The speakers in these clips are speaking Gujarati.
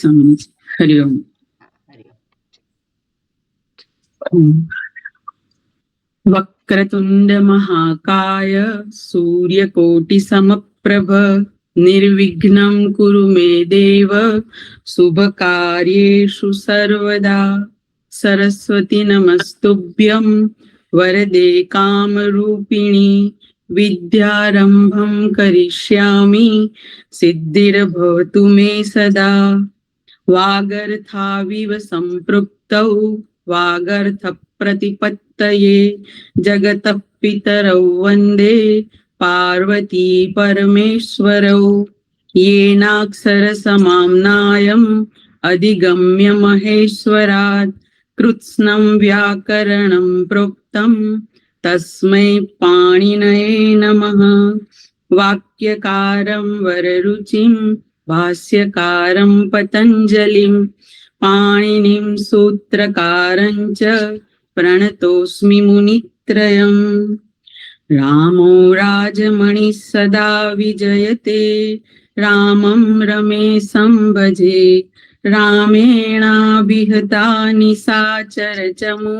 हरि ओम। वक्रतुंड महाकाय सूर्यकोटि समप्रभ निर्विघ्नं कुरु मे देव शुभकार्येषु सर्वदा। सरस्वती नमस्तुभ्यं वरदे कामरूपिणी विद्यारंभं करिष्यामि सिद्धिर्भवतु मे सदा। वागर्थाविव सम्पृक्तौ वागर्थ प्रतिपत्तये जगतः पितरौ वन्दे पार्वती परमेश्वरौ। येनाक्षरसमाम्नायम् अधिगम्य महेश्वरात् कृत्स्नं व्याकरणं प्रोक्तं तस्मै पाणिनये नमः। वाक्यकारं वररुचिं भाष्यकारं पतञ्जलिं पाणिनिं सूत्रकारं च प्रणतोऽस्मि मुनित्रयम्। रामो राजमणिः सदा विजयते रामं रमेशं भजे रामेणाभिहता निशाचर चमू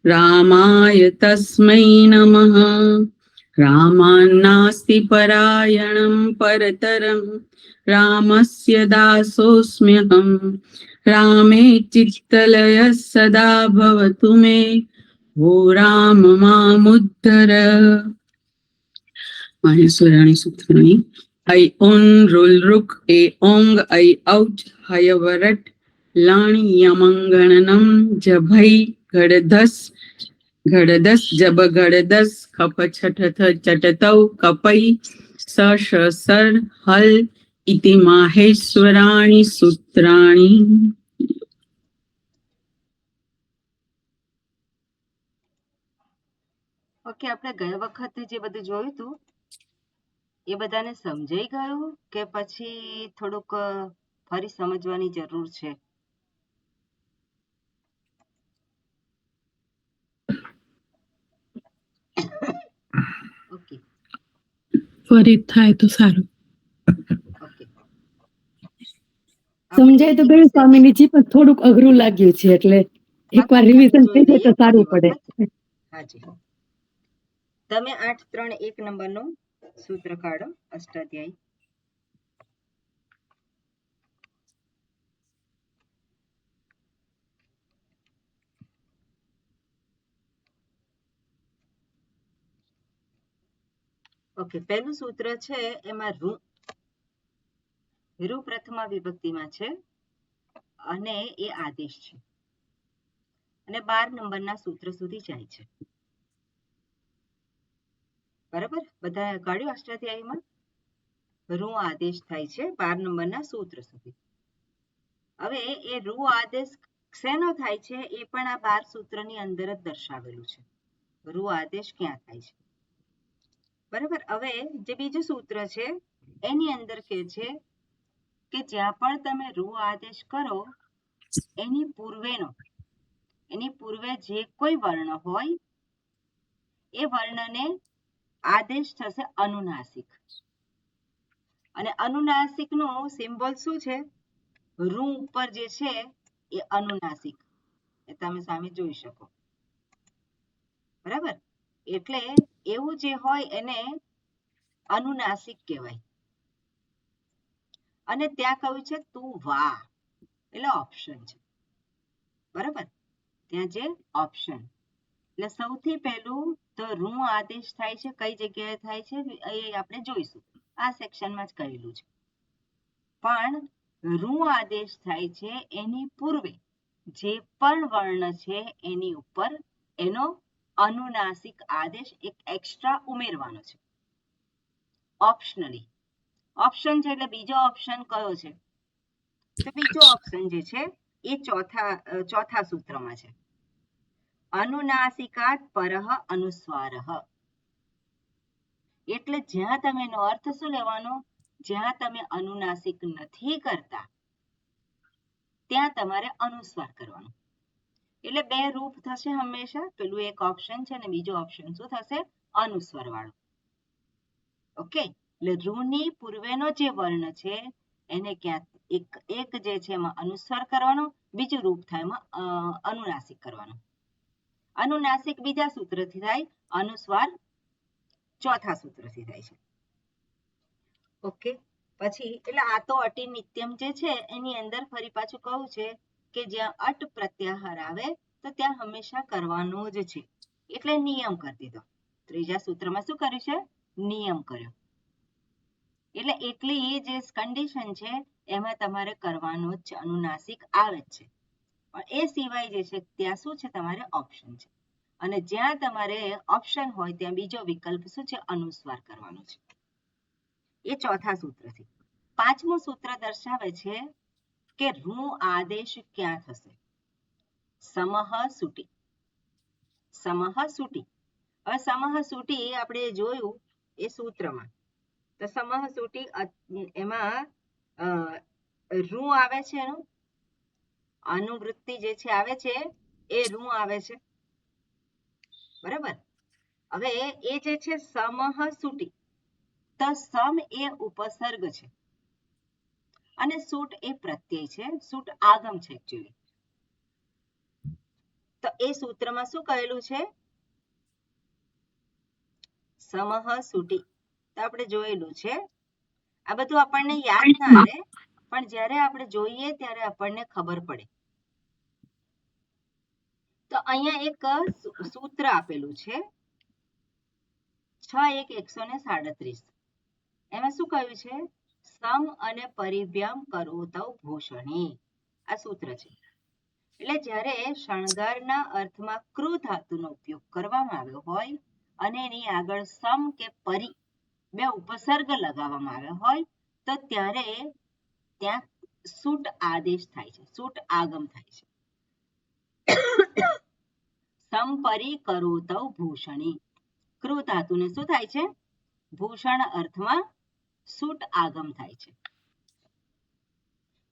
रामाय तस्मै नमः। रामान्नास्ति परायणं परतरं रामस्य दासोऽस्म्यहं। रामे चित्तलयः सदा भवतु मे वो राम मामुद्धर। माहेश्वराणि सूत्राणि ऐ ओन रुल रुक ए ओंग ऐ औच हयवरट लाणी यमंगणनम जभई घड़धस घड़दस जब घड़दस खप छठथ चटतौ कपई स श सर हल इति माहेश्वराणि सूत्राणि। ઓકે, આપણે ગયા વખતે જે બધું જોયું હતું એ બધાને સમજાઈ ગયું કે પછી થોડુંક ફરી સમજવાની જરૂર છે? ઓકે, ફરી થાય તો સારું. ઓકે, સમજાય તો ગયું સ્વામીજી, પણ થોડુંક અઘરું લાગ્યું છે એટલે એકવાર રિવિઝન થઈ જાય તો સારું પડે. હાજી, તમે 831 નંબરનું સૂત્ર કાઢો અષ્ટાધ્યાયી. ઓકે, પહેલું સૂત્ર છે એમાં રૂ પ્રથમા વિભક્તિમાં છે અને એ આદેશ છે અને 12 નંબરના સૂત્ર સુધી જાય છે. બરાબર, બધા કાઢ્યું અષ્ટાધ્યાયીમાં? રૂ આદેશ થાય છે 12 નંબરના સૂત્ર સુધી. હવે એ રૂ આદેશ શેનો થાય છે એ પણ આ 12 સૂત્રની અંદર જ દર્શાવેલું છે. રૂ આદેશ ક્યાં થાય છે? બરાબર, હવે જે બીજું સૂત્ર છે એની અંદર કે છે કે જ્યાં પણ તમે રૂ આદેશ કરો એની પૂર્વે જે કોઈ વર્ણ હોય એ વર્ણને આદેશ થશે અનુનાસિક. અને અનુનાસિક નું સિમ્બોલ શું છે? રૂ ઉપર જે છે એ અનુનાસિક, એ તમે સામે જોઈ શકો. બરાબર, એટલે એવું જે હોય એને અનુનાસિક કહેવાય. અને ત્યાં કહ્યું છે તું વા, એટલે ઓપ્શન છે. બરાબર, ત્યાં જે ઓપ્શન, એટલે સૌથી પહેલું તો રૂ આદેશ થાય છે. કઈ જગ્યાએ થાય છે એ આપણે જોઈશું, આ સેક્શનમાં જ કહેલું છે. પણ રૂ આદેશ થાય છે એની પૂર્વે જે પણ વર્ણ છે એની ઉપર એનો અનુનાસિક આદેશ એક એક્સ્ટ્રા ઉમેરવાનો છે, ઓપ્શનલી. ઓપ્શન છે એટલે બીજો ઓપ્શન કયો છે? તો બીજો ઓપ્શન જે છે એ ચોથા સૂત્રમાં છે. અનુનાસિકાત પરઃ અનુસ્વારઃ. એટલે જ્યાં તમે એનો અર્થ શું લેવાનો? જ્યાં તમે અનુનાસિક નથી કરતા ત્યાં તમારે અનુસ્વાર કરવાનો. એટલે બે રૂપ થશે હંમેશા. પેલું એક ઓપ્શન છે અને બીજો ઓપ્શન શું થશે? અનુસ્વાર વાળો. ઓકે, એટલે રૂની પૂર્વેનો જે વર્ણ છે એને ક્યાં એક જે છે એમાં અનુસ્વાર કરવાનો, બીજું રૂપ થાય એમાં અનુનાસિક કરવાનો. અનુનાસિક બીજા સૂત્રથી થાય, અનુસ્વાર ચોથા સૂત્રથી થાય છે. ઓકે, પછી એટલે આ તો અતિ નિત્યમ જે છે એની અંદર ફરી પાછું કહું છે કે જ્યાં અટ પ્રત્યાહાર આવે તો ત્યાં હંમેશા કરવાનો જ છે, એટલે નિયમ કરી દીધો. ત્રીજા સૂત્રમાં શું કર્યું છે? નિયમ કર્યો. એટલે એટલી એ જે કન્ડિશન છે એમાં તમારે કરવાનો જ છે, અનુનાસિક આવે જ છે. પણ એ સિવાય જે છે ત્યાં શું છે? તમારે ઓપ્શન છે. અને જ્યાં તમારે ઓપ્શન હોય ત્યાં બીજો વિકલ્પ શું છે? અનુસ્વાર કરવાનો છે. એ ચોથા સૂત્રથી. પાંચમું સૂત્ર દર્શાવે છે કે ઋ આદેશ ક્યાં થશે? સમહ સુટી. સમહ સુટી. હવે સમહ સુટી આપણે જોયું એ સૂત્રમાં, તો સમહ સુટી એમાં ઋ આવે છે, એનું અનુવૃત્તિ જે છે આવે છે એ ઋ આવે છે, બરાબર. હવે એ જે છે સમહ સુટી, તો સમ એ ઉપસર્ગ છે અને સુટ એ પ્રત્યય છે, સુટ આગમ છે એકચ્યુઅલી. તો એ સૂત્રમાં શું કહેલું છે? સમહ સુટી. તો આપણે જોયેલું છે. આ બધું આપણને યાદ ના રહે, પણ જ્યારે આપણે જોઈએ ત્યારે આપણને ખબર પડે. તો અહીંયા એક સૂત્ર આપેલું છે 6-1-137. એમાં શું કહ્યું છે? સમ અને પરિવ્યમ કરોતૌ ભૂષણે. આ સૂત્ર છે. એટલે જ્યારે શણગારના અર્થમાં કૃ ધાતુનો ઉપયોગ કરવામાં આવ્યો હોય અને એની આગળ સમ કે પરી બે ઉપસર્ગ લગાવવામાં આવ્યા હોય તો ત્યારે ત્યાં સુટ આદેશ થાય છે, સુટ આગમ થાય છે. સમપરી કરોતૌ ભૂષણે. કૃ ધાતુને શું થાય છે? ભૂષણ અર્થમાં સુટ આગમ થાય છે.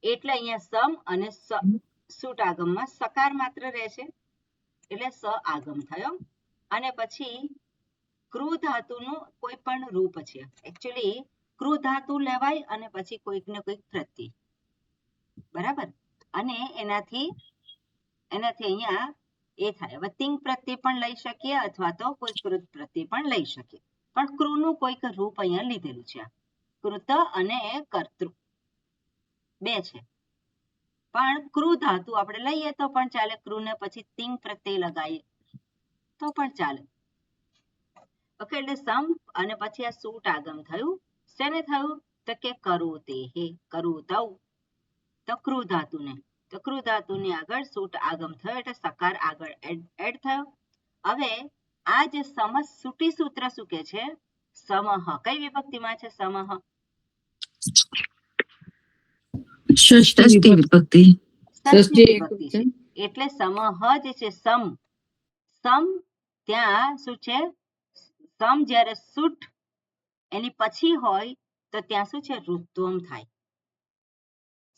એટલે અહીંયા સમ અને સુટ આગમમાં સકાર માત્ર રહેશે, એટલે સ આગમ થયો. અને પછી કૃ ધાતુનું કોઈ પણ રૂપ છે, એકચ્યુઅલી કૃ ધાતુ લેવાય અને પછી કોઈક ને કોઈક પ્રત્યય, બરાબર. અને એનાથી અહીંયા એ થાય. હવે તિંગ પ્રત્યય પણ લઈ શકીએ અથવા તો કોઈ કૃત પ્રત્યય પણ લઈ શકીએ, પણ કૃનું કોઈક રૂપ અહીંયા લીધેલું છે. કૃત અને કર્તૃ બે છે, પણ કૃ ધાતુ આપણે લઈએ તો પણ ચાલે, કૃને પછી તિંગ પ્રત્યય લગાવીએ તો પણ ચાલે. ઓકે, એટલે સમ અને પછી આ સૂટ આગમ થયું. શેને થયું? તો કે કરોતે હે, કરોતૌ. તો કૃ ધાતુને, તો કૃ ધાતુની આગળ સૂટ આગમ થયો એટલે સકાર આગળ એડ થયો. હવે આ જે સમસુટી સૂત્ર શું કે છે? સમહ. કઈ વિભક્તિમાં છે સમહ? ષષ્ઠી વિભક્તિ. ષષ્ઠી વિભક્તિ છે. એટલે સમહ જે છે સમ, સમ ત્યાં શું છે? સમ જ્યારે સુટ એની પછી હોય તો ત્યાં શું છે? ઋત્વમ થાય.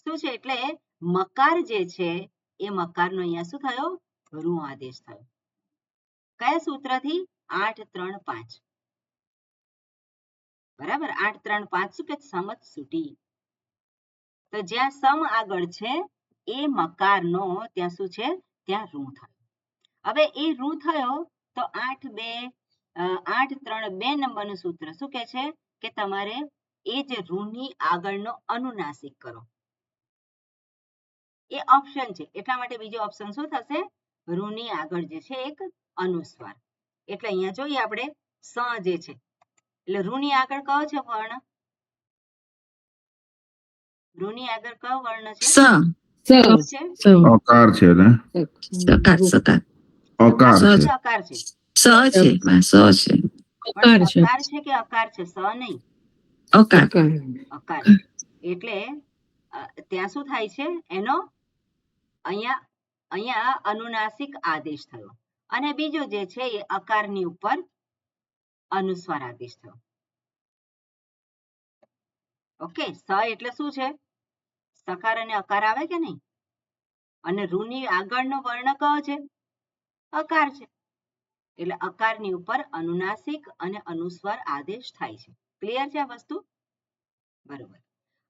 શું છે? એટલે મકાર જે છે એ મકારનો અહીંયા શું થયો? ઋ આદેશ થયો. કયા સૂત્રથી? 8-3-5. બરાબર. 8-3-5 શું કે? સમસુટી. તો જ્યાં સમ આગળ છે એ મકારનો ત્યાં શું છે? ત્યાં ઋ થયો. હવે એ ઋ થયો તો 8-3-2 નંબરનું સૂત્ર શું કે છે? કે તમારે એ જે ઋની આગળનો અનુનાસિક કરો. એ ઓપ્શન છે, એટલા માટે બીજો ઓપ્શન શું થશે? ઋની આગળ જે છે એક અનુસ્વાર. એટલે અહીંયા જોઈએ આપણે સ જે છે, એટલે ઋની આગળ કયો છે વર્ણ? ઋની આગળ કયો વર્ણ છે? અકાર છે ને? સકાર, સકાર. અકાર છે. અકાર છે. સ છે, સ છે. અકાર છે કે અકાર છે? સ નહીં, અકાર. અકાર. એટલે ત્યાં શું થાય છે? એનો અહીંયા અનુનાસિક આદેશ થયો અને બીજો જે છે એ અકારની ઉપર અનુસ્વાર આદેશ થયો. ઓકે, સ એટલે શું છે? સકાર અને અકાર આવે કે નહીં? અને ઋની આગળનો વર્ણ કયો છે? અકાર છે. એટલે અકારની ઉપર અનુનાસિક અને અનુસ્વાર આદેશ થાય છે. ક્લિયર છે આ વસ્તુ? બરોબર.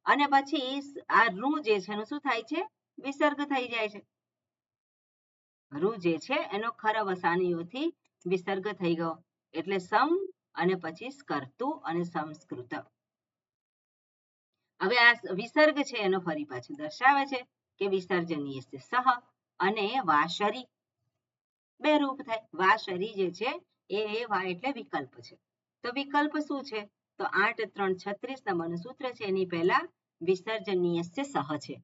અને પછી આ રૂ જે છે એનું શું થાય છે? વિસર્ગ થઈ જાય છે. રૂ જે છે એનો ખરવસાનીઓથી વિસર્ગ થઈ ગયો એટલે સમ અને પછી સ્કર્તુ અને સંસ્કૃત. હવે આ વિસર્ગ છે એનો ફરી પાછું દર્શાવે છે કે વિસર્જનીય સહ અને વાશરી બે રૂપ થાય. વાશરી જે છે એ વા એટલે વિકલ્પ છે. તો વિકલ્પ શું છે? તો 8 3 36 નંબરનું સૂત્ર છે એની પહેલા વિસર્જનીય સહ છે.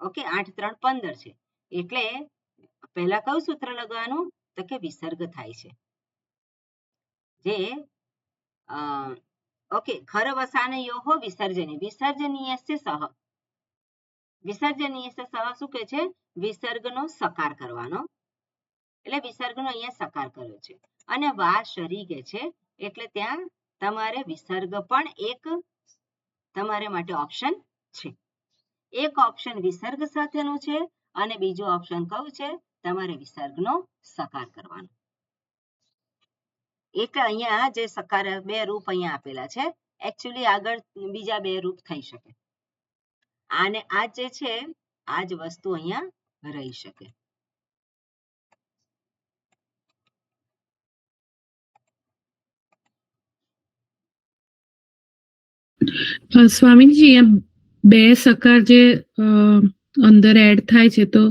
ઓકે, 8 3 15 છે એટલે પહેલા કયું સૂત્ર લગાવવાનું? તો કે વિસર્ગ થાય છે જે ઓકે ખરવસાનયોઃ વિસર્જની વિસર્જનીય સહ વિસર્જનીય સહ શું કહે છે? વિસર્ગનો સકાર કરવાનો એટલે વિસર્ગનો અહીંયા સકાર કર્યો છે. અને વા શરી કે છે એટલે ત્યાં તમારે વિસર્ગ પણ એક તમારે માટે ઓપ્શન છે. એક ઓપ્શન વિસર્ગ સાથેનું છે અને બીજું ઓપ્શન કયું છે? તમારે વિસર્ગનો સકાર કરવાનો. એટલે અહીંયા જે સકાર બે રૂપ અહીંયા આપેલા છે એકચ્યુઅલી આગળ બીજા બે રૂપ થઈ શકે અને આ જે છે આ જ વસ્તુ અહીંયા રહી શકે. સ્વામીજી અહીંયા બે સકાર જે અંદર એડ થાય છે તો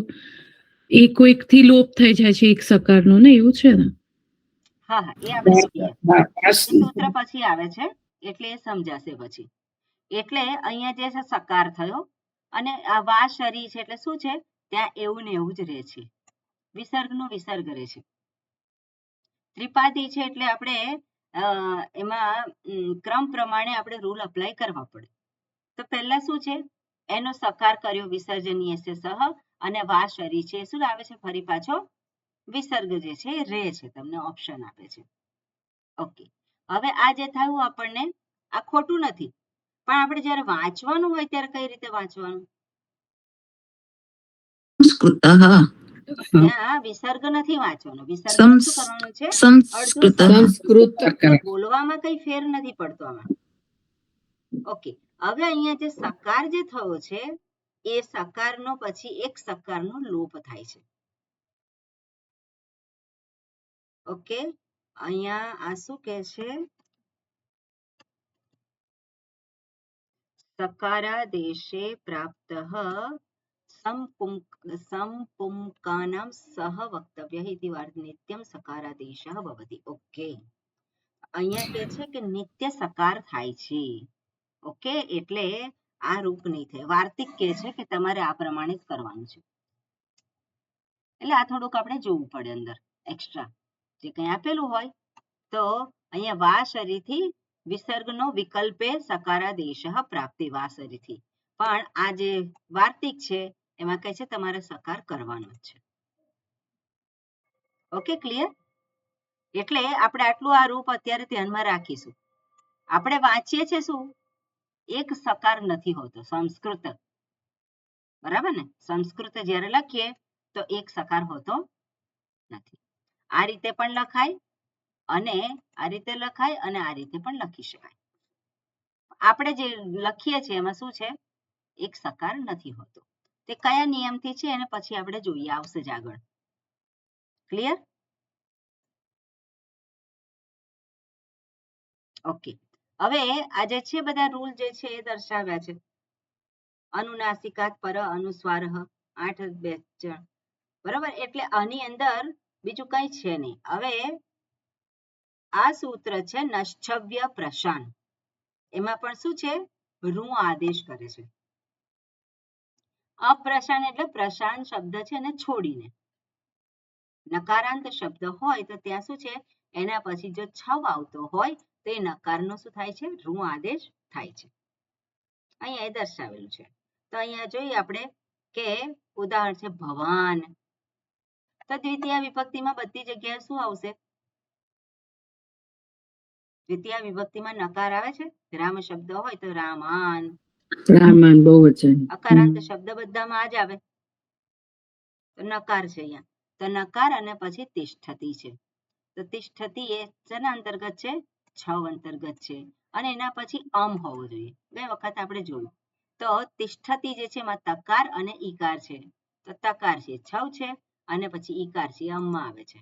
એ કોઈકથી લોપ થઈ જાય છે એક સકારનો ને એવું છે ને? હા હા એ આપણે જોઈએ સૂત્ર પછી આવે છે એટલે એ સમજાશે પછી. એટલે અહીંયા જે છે સકાર થયો અને આ વા શરી છે એટલે શું છે? ત્યાં એવું ને એવું જ રહે છે. વિસર્ગનો વિસર્ગ રહે છે. ત્રિપાદી છે એટલે આપણે એમાં ક્રમ પ્રમાણે આપણે રૂલ અપ્લાય કરવા પડે. તો પહેલા શું છે? એનો સકાર કર્યો વિસર્જનીય સહ અને વા શરી છે શું આવે છે? ફરી પાછો વિસર્ગ જે છે એ રહે છે. તમને ઓપ્શન આપે છે. ઓકે, હવે આ જે થયું આપણને આ ખોટું નથી પણ આપણે જ્યારે વાંચવાનું હોય ત્યારે કઈ રીતે વાંચવાનું? સંસ્કૃત ત્યાં વિસર્ગ નથી વાંચવાનો. વિસર્ગ શું કરવાનું છે? સંસ્કૃત સંસ્કૃત બોલવામાં કઈ ફેર નથી પડતો આમાં. ઓકે, હવે અહીંયા જે સકાર જે થયો છે એ સકારનો પછી એક સકારનો લોપ થાય છે. ઓકે, અહીંયા આ શું કહે છે? સકારાદેશે પ્રાપ્તઃ સંપુંકાનામ સહ વક્તવ્ય ઇતિ વાર નિત્યમ સકારાદેશઃ ભવતિ. ઓકે, અહીંયા કહે છે કે નિત્ય સકાર થાય છે. ઓકે, એટલે આ રૂપ નહીં થાય. વાર્તિક કહે છે કે તમારે આ પ્રમાણે જ કરવાનું છે. એટલે આ થોડુંક આપણે જોવું પડે અંદર એક્સ્ટ્રા જે કંઈ આપેલું હોય. તો અહીંયા વા શરીથી વિસર્ગનો વિકલ્પે સકારાદેશ પ્રાપ્તિ વા શરીથી. પણ આ જે વાર્તિક છે એમાં કહે છે તમારે સકાર કરવાનો જ છે. Okay, clear? એટલે આપણે આટલું આ રૂપ અત્યારે ધ્યાનમાં રાખીશું. આપણે વાંચીએ છીએ શું? એક સકાર નથી હોતો સંસ્કૃત, બરાબર ને? સંસ્કૃત જ્યારે લખીએ તો એક સકાર હોતો નથી. આ રીતે પણ લખાય અને આ રીતે લખાય અને આ રીતે પણ લખી શકાય. આપણે જે લખીએ છીએ એમાં શું છે? એક સકાર નથી હોતો. તે કયા નિયમથી છે એને પછી આપણે જોઈએ, આવશે જ આગળ. ક્લિયર? ઓકે, હવે આ જે છે બધા રૂલ જે છે એ દર્શાવ્યા છે. અનુનાસિકાત પર અનુસ્વાર 8 2 બરાબર. એટલે આની અંદર બીજું કઈ છે નહીં. હવે આ સૂત્ર છે નશ્ચવ્ય પ્રશાન. એમાં પણ શું છે? રૂ આદેશ કરે છે. અપ્રશાન એટલે પ્રશાન શબ્દ છે એને છોડીને. નકારાંત શબ્દ હોય તો ત્યાં શું છે? એના પછી જો છવ આવતો હોય તો એ નકારનો શું થાય છે? રૂ આદેશ થાય છે. અહીંયા એ દર્શાવેલું છે. તો અહીંયા જોઈએ આપણે કે ઉદાહરણ છે ભવાન. તો દ્વિતીય વિભક્તિમાં બધી જગ્યાએ શું આવશે? દ્વિતીય વિભક્તિમાં નકાર આવે છે. રામ શબ્દ હોય તો રામાન. રામાન બહુવચન. અકારાંત શબ્દ બધામાં જ આવે. તો નકાર છે અહીંયા. તો નકાર અને પછી તિષ્ઠતી છે. તો તિષ્ઠતી એ શેના અંતર્ગત છે? છવ અંતર્ગત છે. અને એના પછી હોવો જોઈએ. બે વખત આપણે જોયું. તો તિષ્ઠતી જે છે એમાં તકાર અને ઈકાર છે. તો તકાર છે છવ છે અને પછી ઈકાર છે માં આવે છે.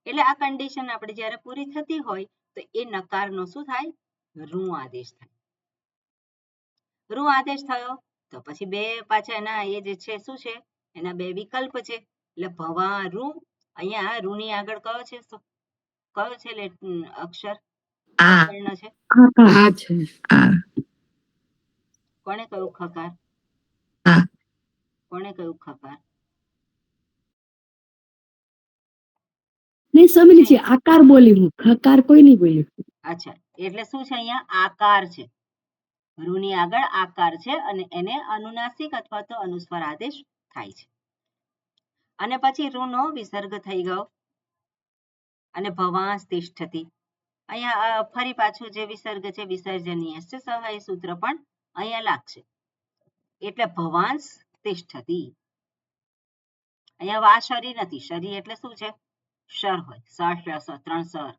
એટલે આ કન્ડિશન આપણે જ્યારે પૂરી થતી હોય તો એ નકારનો શું થાય? રૂ આદેશ થાય. રૂ આદેશ થયો તો પછી બે પાછા એના એ જે છે શું છે? એના બે વિકલ્પ છે. એટલે ભવારૂ, અહીંયા રૂની આગળ કયો છે અક્ષર? આ વર્ણ છે. આ છે. આ કોને કહ્યું ખકાર? આ કોને કહ્યું ખકાર? નહીં સમજી છે, આકાર બોલી હું, ખકાર કોઈ નહીં બોલ્યું. અચ્છા, એટલે શું છે? અહીંયા આકાર છે. રૂની આગળ આકાર છે અને એને અનુનાસિક અથવા તો અનુસ્વાર આદેશ થાય છે. અને પછી રૂનો વિસર્ગ થઈ ગયો અને ભવાંશ તિષ્ઠતી. અહીંયા ફરી પાછું જે વિસર્ગ છે વિસર્જનીય છે સહ એ સૂત્ર પણ અહીંયા લાગશે. એટલે ભવાંશ તિષ્ઠતી. અહીંયા વા શરી નથી. શરી એટલે શું છે? શર હોય. સ ત્રણ સર.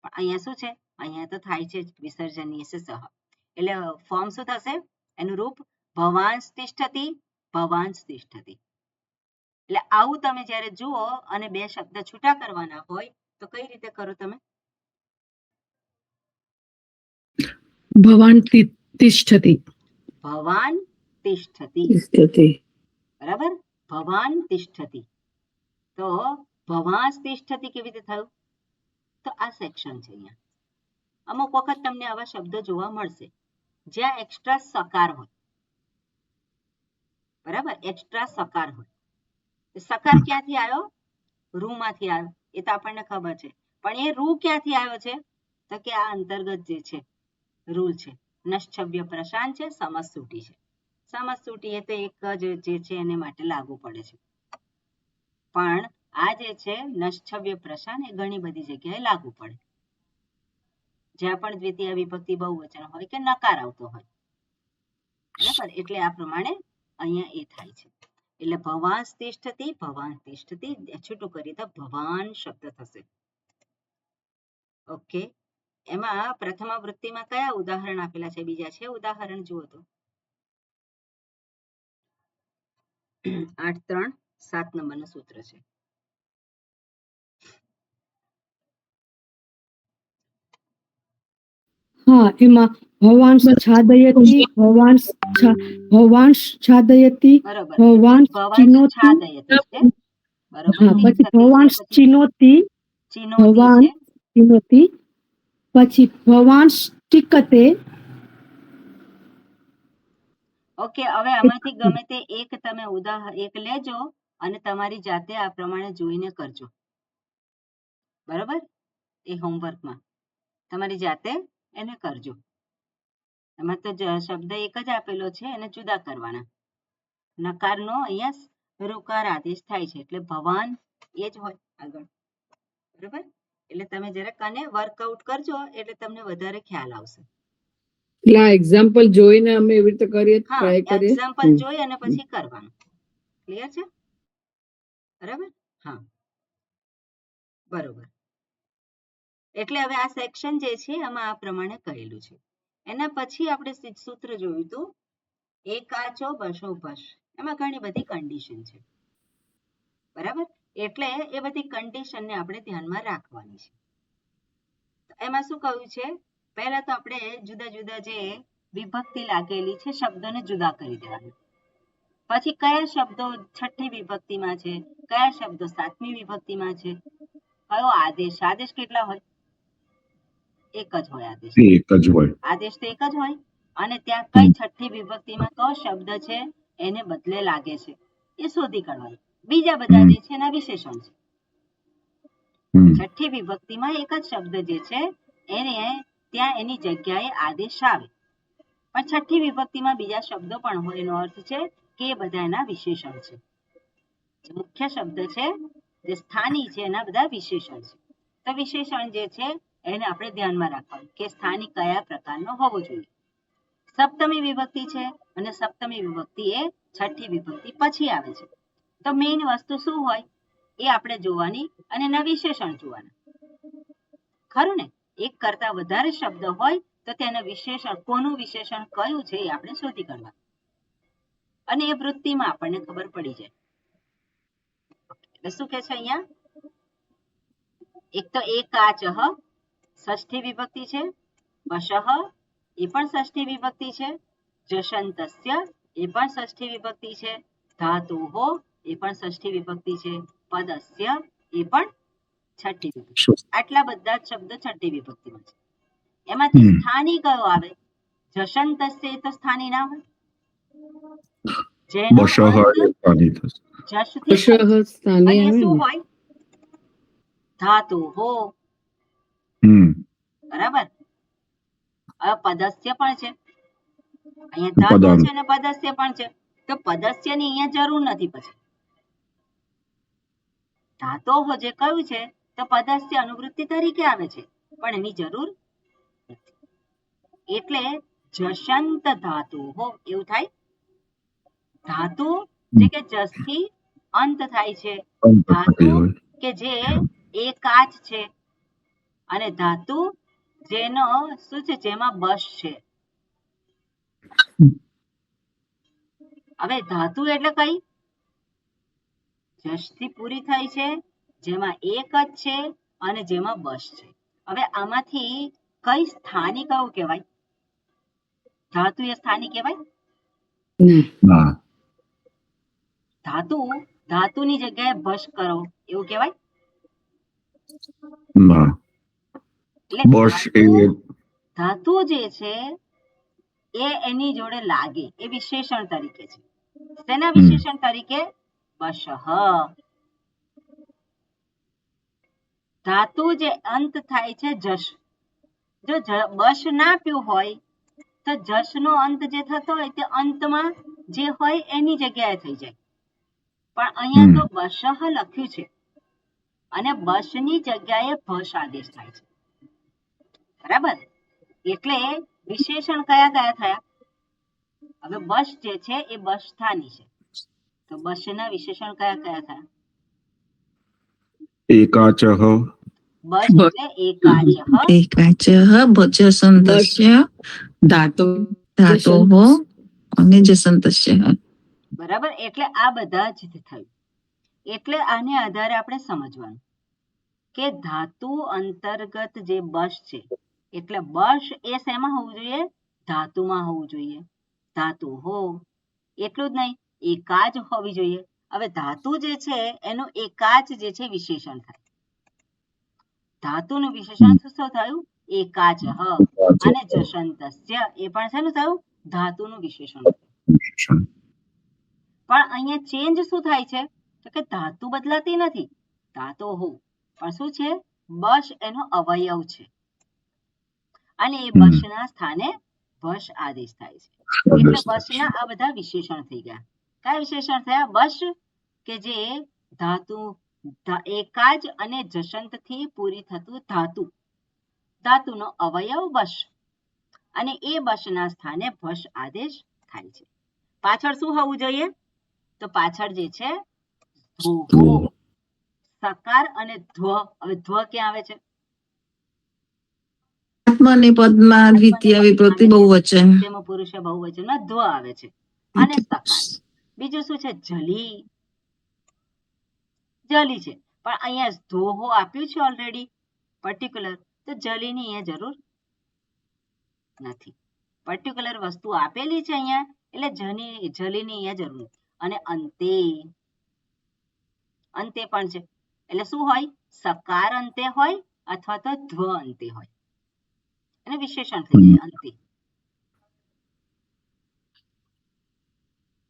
પણ અહીંયા શું છે? અહીંયા તો થાય છે વિસર્જનીય છે સહ. એટલે ફોર્મ શું થશે? એનું રૂપ ભવાંશ તિષ્ઠતી, ભવાંશ તિષ્ઠતી. એટલે આવું તમે જ્યારે જુઓ અને બે શબ્દ છૂટા કરવાના હોય તો કઈ રીતે કરો તમે? ભવાન તિષ્ઠતી. ભવાન તિષ્ઠતી. બરાબર? ભવાન તિષ્ઠતી. તો ભવાંશ તિષ્ઠતી કેવી રીતે થયું? તો આ સેક્શન છે. અહીંયા અમુક વખત તમને આવા શબ્દો જોવા મળશે જ્યાં એક્સ્ટ્રા સકાર હોય. બરાબર? એક્સ્ટ્રા સકાર હોય. સકાર ક્યાંથી આવ્યો? રૂ માંથી આવ્યો. એ તો આપણને ખબર છે. પણ એ રૂ ક્યાંથી આવ્યો છે? તો કે આ અંતર્ગત જે છે રૂલ છે. નશ્છવ્ય પ્રશાન છે, સમસ્તુટી છે. સમસ્તુટી એ તો એક જ જે છે એને માટે લાગુ પડે છે. પણ આ જે છે નશ્છવ્ય પ્રશાન એ ઘણી બધી જગ્યાએ લાગુ પડે. જ્યાં પણ દ્વિતીય વિભક્તિ બહુવચન હોય કે નકાર આવતો હોય. બરાબર? એટલે આ પ્રમાણે અહીંયા એ થાય છે. એટલે ભવાંશ તિષ્ઠતી, ભવાન તિષ્ઠતી, છૂટું કરીએ તો ભવાન શબ્દ થશે. ઓકે. એમાં પ્રથમ વૃત્તિમાં કયા ઉદાહરણ આપેલા છે? બીજા છે ઉદાહરણ? જુઓ તો 8-3-7 નંબરનું સૂત્ર છે. હા, એમાં ભવાંશ છાદયતી, ભવાંશ છાદયતી, બરોબર. ભવાંશ ભવાંશ ચિનોતી. છાદયતી છે. બરોબર. હા, પછી તિષ્ઠતી છે, ભવાંશ પછી ચિનોતી, ચિનોતી ભવાંશ છે. ચિનોતી, પછી ભવાંશ ટિકતે. ઓકે. હવે આમાંથી ગમે તે એક તમે એક લેજો અને તમારી જાતે આ પ્રમાણે જોઈને કરજો. બરોબર? એ હોમવર્કમાં તમારી જાતે એને કરજો. એમાં તો શબ્દ એક જ આપેલો છે, એને જુદા કરવાના. નકારનો અહીંયા ઋકાર આદેશ થાય છે એટલે ભવાન એ જ હોય આગળ. બરોબર? એટલે તમે જરાક આને વર્કઆઉટ કરજો એટલે તમને વધારે ખ્યાલ આવશે. એટલે આ એક્ઝામ્પલ જોઈને અમે એવી રીતે કરીએ, હા, ટ્રાય કરીએ. એક્ઝામ્પલ જોઈ અને પછી કરવાનું. ક્લિયર છે? બરાબર? હા, બરોબર. એટલે હવે આ સેક્શન જે છે એમાં આ પ્રમાણે કહેલું છે. એના પછી આપણે સૂત્ર જોયું હતું એકાચો બસો ભસ. એમાં ઘણી બધી કન્ડિશન છે. બરાબર? એટલે એ બધી કન્ડિશનને આપણે ધ્યાનમાં રાખવાની છે. એમાં શું કહ્યું છે? પહેલા તો આપણે જુદા જુદા જે વિભક્તિ લાગેલી છે શબ્દોને જુદા કરી દેવાના. પછી કયા શબ્દો છઠ્ઠી વિભક્તિમાં છે, કયા શબ્દો સાતમી વિભક્તિમાં છે, કયો આદેશ. આદેશ કેટલા હોય? એક જ હોય આદેશ. એક જ હોય. આદેશ તો એક જ હોય. અને ત્યાં કઈ છઠ્ઠી વિભક્તિમાં કયો શબ્દ છે એને બદલે લાગે છે એ શોધી કાઢવાનું. બીજા બધા જે છે એના વિશેષણ છે. છઠ્ઠી વિભક્તિમાં એક જ શબ્દ જે છે એને ત્યાં એની જગ્યાએ આદેશ આવે. પણ છઠ્ઠી વિભક્તિમાં બીજા શબ્દો પણ હોય. એનો અર્થ છે કે એ બધા એના વિશેષણ છે. મુખ્ય શબ્દ છે જે સ્થાની છે એના બધા વિશેષણ છે. તો વિશેષણ જે છે એને આપણે ધ્યાનમાં રાખવાનું કે સ્થાનિક કયા પ્રકારનો હોવો જોઈએ. સપ્તમી વિભક્તિ છે અને સપ્તમી વિભક્તિ એ છઠ્ઠી વિભક્તિ પછી આવે છે. તો મેઇન વસ્તુ શું હોય એ આપણે જોવાની અને એના વિશેષણ જોવાના. ખરું ને? એક કરતા વધારે શબ્દ હોય તો તેને વિશેષણ, કોનું વિશેષણ કયું છે એ આપણે શોધી કાઢવા, અને એ વૃત્તિમાં આપણને ખબર પડી જાય. એટલે શું કે છે અહીંયા? એક તો એકાચહ ષષ્ઠી વિભક્તિ છે, વશઃ એ પણ ષષ્ઠી વિભક્તિ છે, જશંતસ્ય એ પણ ષષ્ઠી વિભક્તિ છે, ધાતુહો એ પણ ષષ્ઠી વિભક્તિ છે, પદસ્ય એ પણ છઠ્ઠી વિભક્તિ. આટલા બધા જ શબ્દ છઠ્ઠી વિભક્તિમાં છે. એમાંથી સ્થાની કયો આવે? જશંતસ્ય એ તો સ્થાની ના હોય. જેનો બશઃ અંત એ સ્થાની થશે. જશથી થાય છે. સ્થાને અને એ આવે શું ને હોય? ધાતુહો. બરાબર. હવે પદસ્ય પણ છે, અહીંયા ધાતુ પદાંત. છે ને પદસ્ય પણ છે, તો પદસ્ય ની અહીંયા જરૂર નથી. પછી ધાતોહો જે કયું છે તો પદસ્ય અનુવૃત્તિ તરીકે આવે છે, પણ એની જરૂર નથી. એટલે જશંત ધાતુહો એવું થાય. ધાતુ જે કે જસથી અંત થાય છે, અંત ધાતુ થતી હોય. કે જે એકાચ છે, અને ધાતુ જેનો શું છે, જેમાં બશ છે. હવે ધાતુ એટલે કઈ? જશથી પૂરી થાય છે, જેમાં એક જ છે અને જેમાં બશ છે. હવે આમાંથી કઈ સ્થાની કયું કહેવાય? ધાતુ એ સ્થાની કહેવાય? ના. ધાતુ, ધાતુની જગ્યાએ બશ કરો એવું કહેવાય? ના. એટલે બશ એ ધાતુ જે છે એ એની જોડે લાગે એ વિશેષણ તરીકે છે. તેના વિશેષણ તરીકે બશઃ. ધાતુ જે અંત થાય છે જશ, જો બશ ના આપ્યું હોય તો જશ નો અંત જે થતો હોય તે અંતમાં જે હોય એની જગ્યાએ થઈ જાય. પણ અહીંયા તો બશઃ લખ્યું છે અને બશ ની જગ્યાએ ભશ આદેશ થાય છે. બરાબર. એટલે વિશેષણ કયા કયા થયા? હવે બશ જે છે એ બશ સ્થાની છે, તો બશ ના વિશેષણ કયા કયા થયા? એકાચઃ. બશ એટલે એકાચઃ. એકાચઃ જસંતસ્ય ધાતુ ધાતોઃ અને જસંતસ્ય. બરાબર. એટલે આ બધા જ થયું. એટલે આને આધારે આપણે સમજવાનું કે ધાતુ અંતર્ગત જે બશ છે, એટલે બશ એ શેમાં હોવું જોઈએ? ધાતુમાં હોવું જોઈએ. ધાતુહો. એટલું જ નહીં, એકાજ હોવી જોઈએ. હવે ધાતુ જે છે એનું એકાચ જે છે વિશેષણ થાય. ધાતુનું વિશેષણ શું થયું? એકાચઃ. અને જશંતસ્ય એ પણ શેનું થયું? ધાતુનું વિશેષણ. પણ અહીંયા ચેન્જ શું થાય છે? તો કે ધાતુ બદલાતી નથી, ધાતોહો, પણ શું છે? બશ એનો અવયવ છે, અને એ બશના સ્થાને બશ આદેશ થાય છે. એટલે બશના આ બધા વિશેષણ થઈ ગયા. કયા વિશેષણ થયા? બશ કે જે ધાતુ એકાજ અને જશંતથી પૂરી થતું ધાતુ, ધાતુનો અવયવ બશ, અને એ બશના સ્થાને ભશ આદેશ થાય છે. પાછળ શું હોવું જોઈએ? તો પાછળ જે છે ધ્વો, સકાર અને ધ્વ. હવે ધ્વ ક્યાં આવે છે? આત્મનિ પદમાં દ્વિતીય વિભક્તિ બહુવચન. તેમાં પુરુષ બહુવચનમાં ધ્વ આવે છે. અને સકાર. બીજું શું છે? જલી. જલી છે, પણ અહીંયા ધોહો આપ્યું છે ઓલરેડી પર્ટિક્યુલર, તો જલીની અહીંયા જરૂર નથી. પર્ટિક્યુલર વસ્તુ આપેલી છે અહીંયા, એટલે જલીની અહીંયા જરૂર નથી. અને અંતે, અંતે પણ છે, એટલે શું હોય? સકાર અંતે હોય અથવા તો ધ્વ અંતે હોય, અને વિશેષણ થઈ જાય અંતે.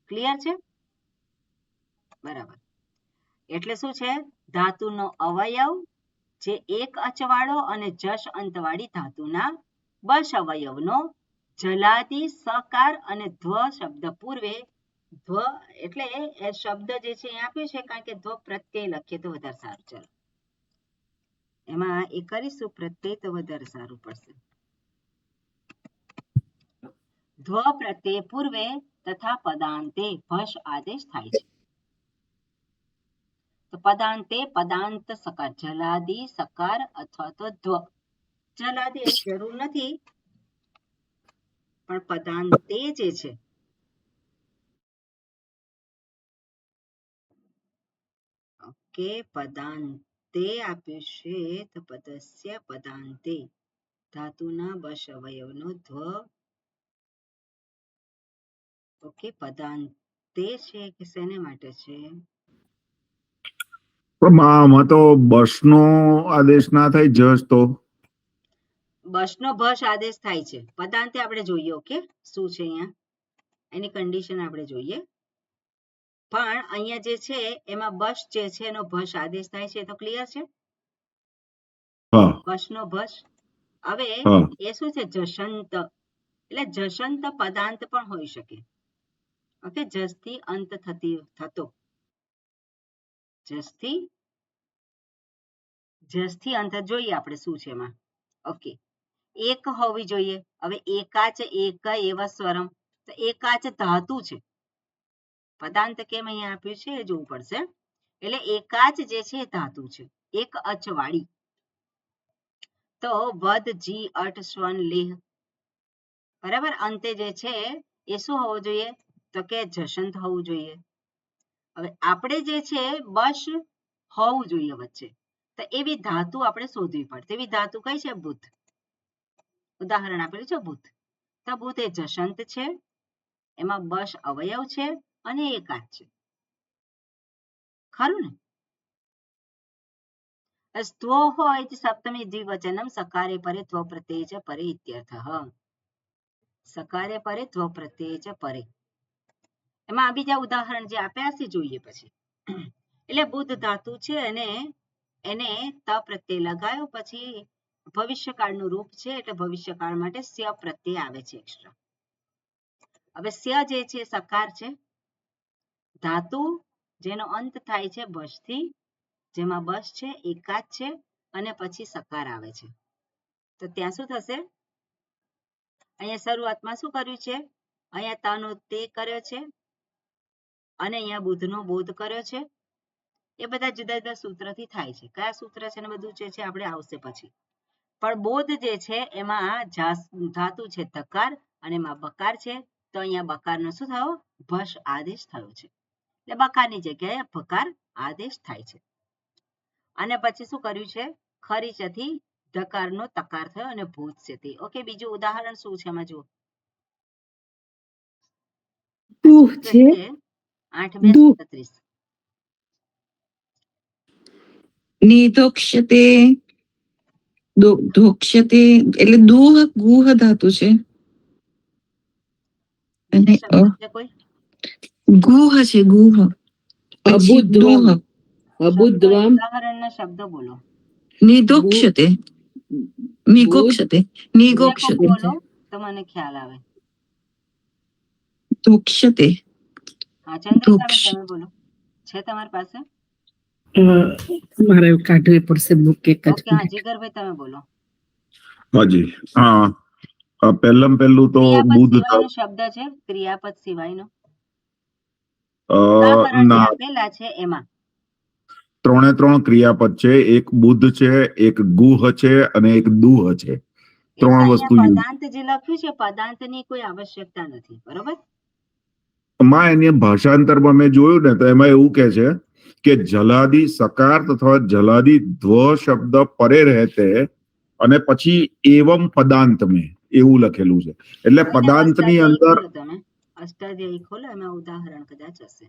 ક્લિયર છે? બરાબર. એટલે શું છે? ધાતુનો અવયવ જે એક અચવાળો અને જશ અંતવાળી ધાતુના બશ અવયવનો જલાદી સકાર અને ધ્વ શબ્દ પૂર્વે, ધ્વ એટલે એ શબ્દ જે છે એ આપ્યું છે કારણ કે ધ્વ પ્રત્યય લખીએ તો વધારે સારું. ચલો એમાં એ કરીશું, પ્રત્યય તો વધારે સારું પડશે. ધ્વ પ્રત્યય પૂર્વે તથા પદાંતે ભશ આદેશ થાય છે. તો પદાંતે પદાંત સકાર, જલાદી સકાર અથવા તો ધ્વ. જલાદેશ જરૂર નથી, પણ પદાંતે જે છે ઓકે પદાંતે આપ્યું છે તો પદસ્ય પદાંતે ધાતુના બશ અવયવનો ધ્વ ઓકે પદાંતે છે કે શેને માટે છે? પણ આમાં તો બસ નો આદેશ ના થાય જશ તો બશનો ભશ આદેશ થાય છે. પદાંતે આપણે જોઈએ ઓકે શું છે અહીંયા એની કન્ડિશન આપણે જોઈએ. પણ અહીંયા જે છે એમાં બશ જે છે એનો ભશ આદેશ થાય છે, તો ક્લિયર છે? હા બશનો ભશ. હવે હા એ શું છે? જશંત. એટલે જશંત પદાંત પણ હોઈ શકે. ઓકે જસથી અંત થતો જસથી અંત જોઈએ આપણે શું છે એમાં. ઓકે એક હોવી જોઈએ. હવે એકાચ એક એવા સ્વરમ, તો એકાચ ધાતુ છે. પદાંત કેમ અહીંયા આપ્યું છે એ જોવું પડશે. એટલે એકાચ જે છે એ ધાતુ છે, એક અચવાળી. તો વદ જી અટ સ્વન લેહ, બરાબર. અંતે જે છે એ શું હોવું જોઈએ? તો કે જશંત હોવું જોઈએ. હવે આપણે જે છે બશ હોવું જોઈએ વચ્ચે, તો એવી ધાતુ આપણે શોધવી પડે. એવી ધાતુ કઈ છે? બુધ. ઉદાહરણ આપેલું છે બુધ. તો બુધ એ જશંત છે, એમાં બશ અવયવ છે અને એકાચ છે, ખરું ને? સ્ત્વો હોય સપ્તમી દ્વિવચનમ સકારે પરે ત્વ પ્રત્યય ચ પરે ઇત્યર્થઃ. સકારે પરે ત્વ પ્રત્યય ચ પરે. એમાં બીજા ઉદાહરણ જે આપ્યા છે જોઈએ પછી. એટલે બુધ ધાતુ છે અને એને ત પ્રત્યય લગાયો, પછી ભવિષ્યકાળનું રૂપ છે એટલે ભવિષ્યકાળ માટે સ્ય પ્રત્યય આવે છે એક્સ્ટ્રા. હવે સ્ય જે છે સકાર છે, ધાતુ જેનો અંત થાય છે બશથી, જેમાં બશ છે એકાચ છે અને પછી સકાર આવે છે. તો ત્યાં શું થશે? અહીંયા શરૂઆતમાં શું કર્યું છે? અહીંયા તનો તે કર્યો છે અને અહીંયા બુધનો બોધ કર્યો છે. એ બધા જુદા જુદા સૂત્રથી થાય છે. કયા સૂત્ર છે ને બધું જે છે આપણે આવશે પછી. પણ બોધ જે છે એમાં ધાતુ છે ધકાર અને એમાં બકાર છે, તો અહીંયા બકારનો શું થયો? ભશ આદેશ થયો છે. એટલે બકારની જગ્યાએ ભકાર આદેશ થાય છે. અને પછી શું કર્યું છે? ખરીચથી ધકારનો તકાર થયો અને ભૂત છે તે. ઓકે બીજું ઉદાહરણ શું છે એમાં જુઓ. દુઃ છે 8:37. નિધોક્ષતે ધોક્ષતે એટલે દુહ ગુહ ધાતુ છે. અને બીજા શબ્દ છે કોઈ? ગુહ છે ગુહ. પછી અબુદ્ધવમ દુહ અબુદ્ધવમ ઉદાહરણના શબ્દ બોલો. નિધોક્ષતે નિગોક્ષતે નિગોક્ષતે બોલો તો મને ખ્યાલ આવે. ધોક્ષતે હા ચંદ્રિકાબેન ધોક્ષ તમે બોલો. છે તમારી પાસે? મારે કાઢવી પડશે બુક એક જ ઓકે હા જીગરભાઈ તમે બોલો. હાજી હા પહેલું તો ક્રિયાપદ બુધ સિવાયનો શબ્દ છે, ક્રિયાપદ સિવાયનો. અ, ઉદાહરણ જે ના આપેલા છે એમાં. ત્રણે ત્રણ ક્રિયાપદ છે. એક બુદ્ધ છે, એક ગુહ છે અને એક દુહ છે. એટલે ત્રણ વસ્તુ અહીંયા પદાંત જે લખ્યું છે પદાંતની કોઈ આવશ્યકતા નથી, બરોબર? માં એની ભાષાંતરમાં મેં જોયું ને તો એમાં એવું કે છે કે જલાદી સકાર તથા જલાદી ધ્વ શબ્દ પરે રહેતે અને પછી એવમ પદાંત મેં એવું લખેલું છે. એટલે અહીંયા પદાંતની અષ્ટાધ્યાયી અંદર ખોલો તમે. અષ્ટાધ્યાયી ખોલો, એમાં ઉદાહરણ કદાચ હશે.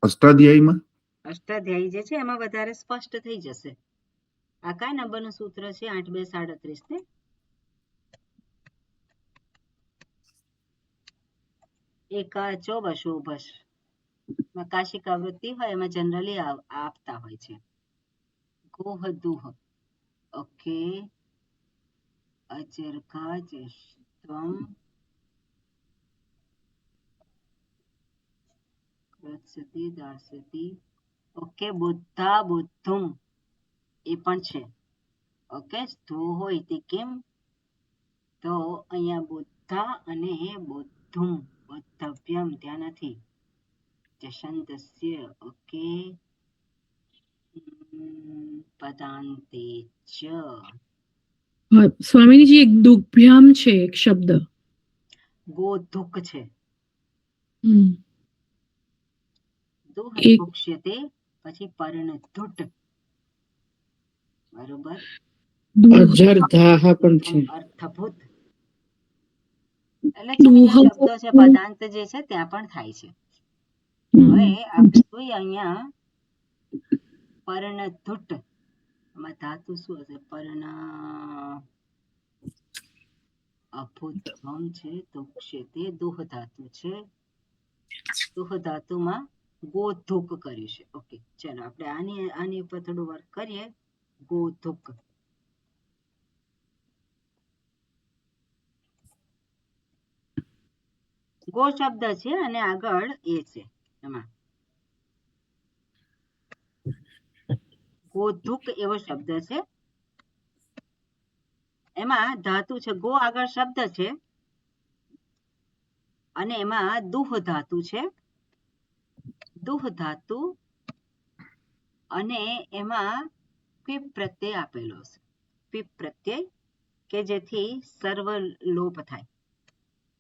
અષ્ટાધ્યાયીમાં અષ્ટાધ્યાયી જે છે એમાં વધારે સ્પષ્ટ થઈ જશે. આ કયા નંબરનું સૂત્ર છે? 8:37 ને? એકાચો બશો ભશ. કાશિક આવૃત્તિ હોય એમાં જનરલી આપતા હોય છે. ગોહ દુહ. ઓકે અજરકા જસ્ત્વમ કૃત્સતિ દાસ્યતિ. ઓકે બુદ્ધા બુદ્ધુમ એ પણ છે. ઓકે સ્તુહો ઇતિ કિમ, તો અહીંયા બુદ્ધા અને બુદ્ધુમ બુદ્ધવ્યમ ત્યાં નથી. જશંતસ્ય ઓકે પદાંતે ચ હા, સ્વામીજી એક દુગ્ભ્યામ છે એક શબ્દ. ગોધુક છે. હમ. દુહ એક ભુક્ષ્યતે, પછી પર્ણધુટ. બરોબર. દુહ અજરધાહ પણ છે. અર્થભૂત. એટલે છબીલા દુહ શબ્દો છે, પદાંત જે છે ત્યાં પણ થાય છે. હવે આપણે જોઈએ અહીંયા પર્ણધુટ, આમાં ધાતુ શું હશે? પર્ણ અભૂતમ છે, તો ક્ષેતે દુહ ધાતુ છે. દુહ ધાતુમાં ગોધુક કર્યું છે. ઓકે, ચલો આપણે આની ઉપર થોડું વર્ક કરીએ. ગોધુક. ગો શબ્દ છે અને આગળ એ છે. એમાં ગોધુક એવો શબ્દ છે. એમાં ધાતુ છે, ગો આગળ શબ્દ છે અને એમાં દુહ ધાતુ છે. દુહ ધાતુ અને એમાં પીપ પ્રત્યય આપેલો છે. પીપ પ્રત્યય કે જેથી સર્વ લોપ થાય.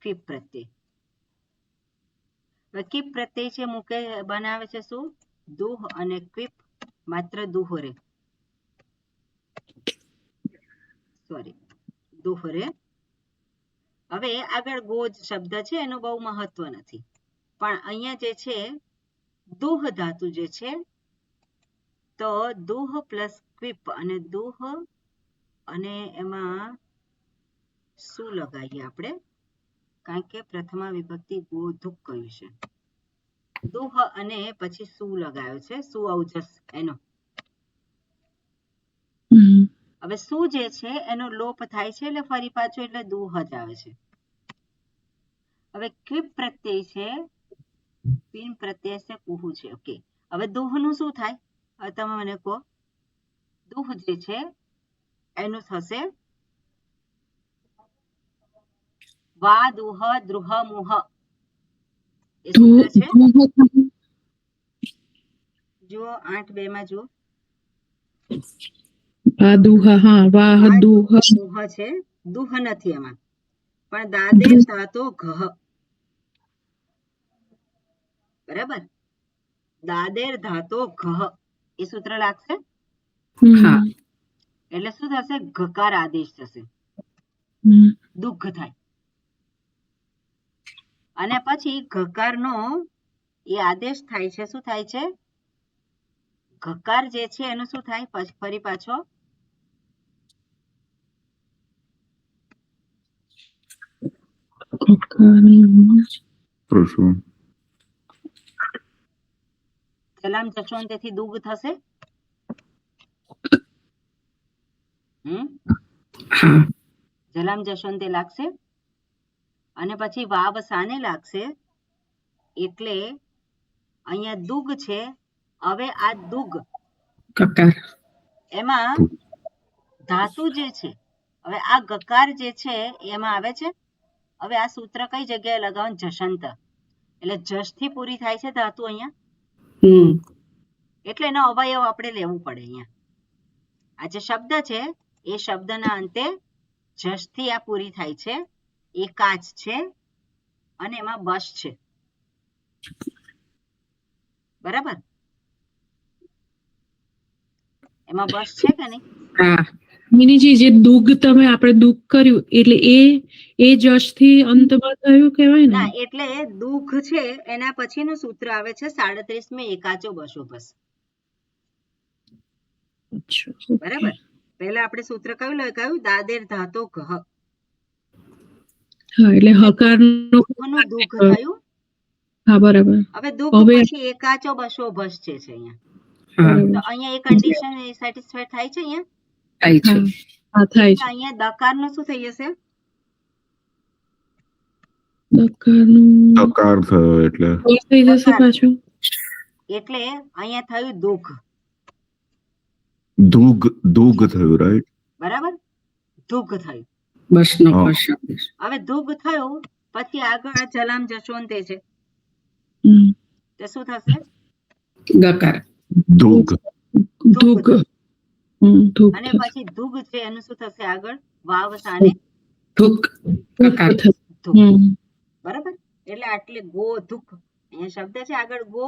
પીપ પ્રત્યય. કીપ પ્રત્યય છે મૂકે બનાવે છે શું? દુહ અને ક્વિપ, માત્ર દુહ રે. સોરી, દુહ રે. હવે આગળ ગોજ શબ્દ છે, એનું બહુ મહત્વ નથી, પણ અહીંયા જે છે દુહ ધાતુ જે છે, તો દુહ પ્લસ ક્વિપ અને દુહ અને એમાં શું લગાવીએ આપણે? કારણ કે પ્રથમા વિભક્તિ ગોધુક કહ્યું છે. દુહ અને પછી શું લગાવ્યો છે? શું અવજસ એનો. હવે શું જે છે એનો લોપ થાય છે એટલે ફરી પાછું એટલે દુહ જ આવે છે. હવે ક્વિપ પ્રત્યય છે, પિન પ્રત્યય છે, કુહુ છે. ઓકે, હવે દુહ નું શું થાય? હવે તમે મને કહો. દુહ જે છે એનું થશે વા દુહ દ્રુહ મુહ. એ સૂત્ર છે. જુઓ 8:2 માં જુઓ. દુહ, હા, વાહ દુહ. મુહ છે, દુહ નથી એમાં, પણ દાદેર ધાતો ઘ. બરાબર, દાદેર ધાતો ઘ એ સૂત્ર લાગશે. હા. એટલે શું થશે? ઘકાર આદેશ થશે, દુઃખ થાય. અને પછી ઘકારનો એ આદેશ થાય છે. શું થાય છે? ઘકાર જે છે એનું શું થાય? ફરી પાછો જલામ જશોન તેથી દુગ થશે. જલામ જશોન તે લાગશે અને પછી વાવ સાને લાગશે એટલે અહીંયા દુગ છે. હવે આ દુગ કકાર એમાં ધાતુ જે છે, હવે આ ગકાર જે છે એમાં આવે છે. હવે આ સૂત્ર કઈ જગ્યાએ લગાવવાનું? જશંત. એટલે જશ થી પૂરી થાય છે ધાતુ અહીંયા. એટલે એનો અવયવ આપણે લેવું પડે અહીંયા. આ જે શબ્દ છે એ શબ્દના અંતે જશ થી આ પૂરી થાય છે. એ કાચ છે અને એમાં બસ છે. બરાબર, એમાં બસ છે કે નહીં? હા. મિનીજી, જે દુગ તમે આપણે દુગ કર્યું એટલે એ જશ થી અંતમાં થયું કહેવાય ને? ના, એટલે દુઃખ છે એના પછીનું સૂત્ર આવે છે 37 એકાચો બસો બસ. બરાબર, પહેલા આપણે સૂત્ર કયું લગાવ્યું? દાદેર ધાતો ઘ. હા, એટલે હકારનું દુઃખ થયું. હા, બરાબર. હવે દુઃખ પછી એકાચો બસો બસ છે અહીંયા. તો અહીંયા એ કન્ડિશન સેટિસ્ફાઈડ થાય છે અહીંયા. થાય છે. હા, થાય છે. અહીંયા દકારનું શું થઈ જશે? દકાર થયો એટલે થઈ જશે પાછું. એટલે અહીંયા થયું દુઃખ. દુગ થયું, રાઈટ? બરાબર, દુઃખ થયું. બસનો પશ્ચાત. હવે દુઃખ થયું પછી આગળ જલામ જશોન તે છે, તે શું થશે? ગકાર. દુગ. દુગ. ધૂપ અને થશે. પછી ધુગ છે એનું શું થશે આગળ? વાવ સાને ધૂક પ્રકાર ધુક. બરાબર? એટલે આટલે ગોધુક અહીંયા શબ્દ છે આગળ ગો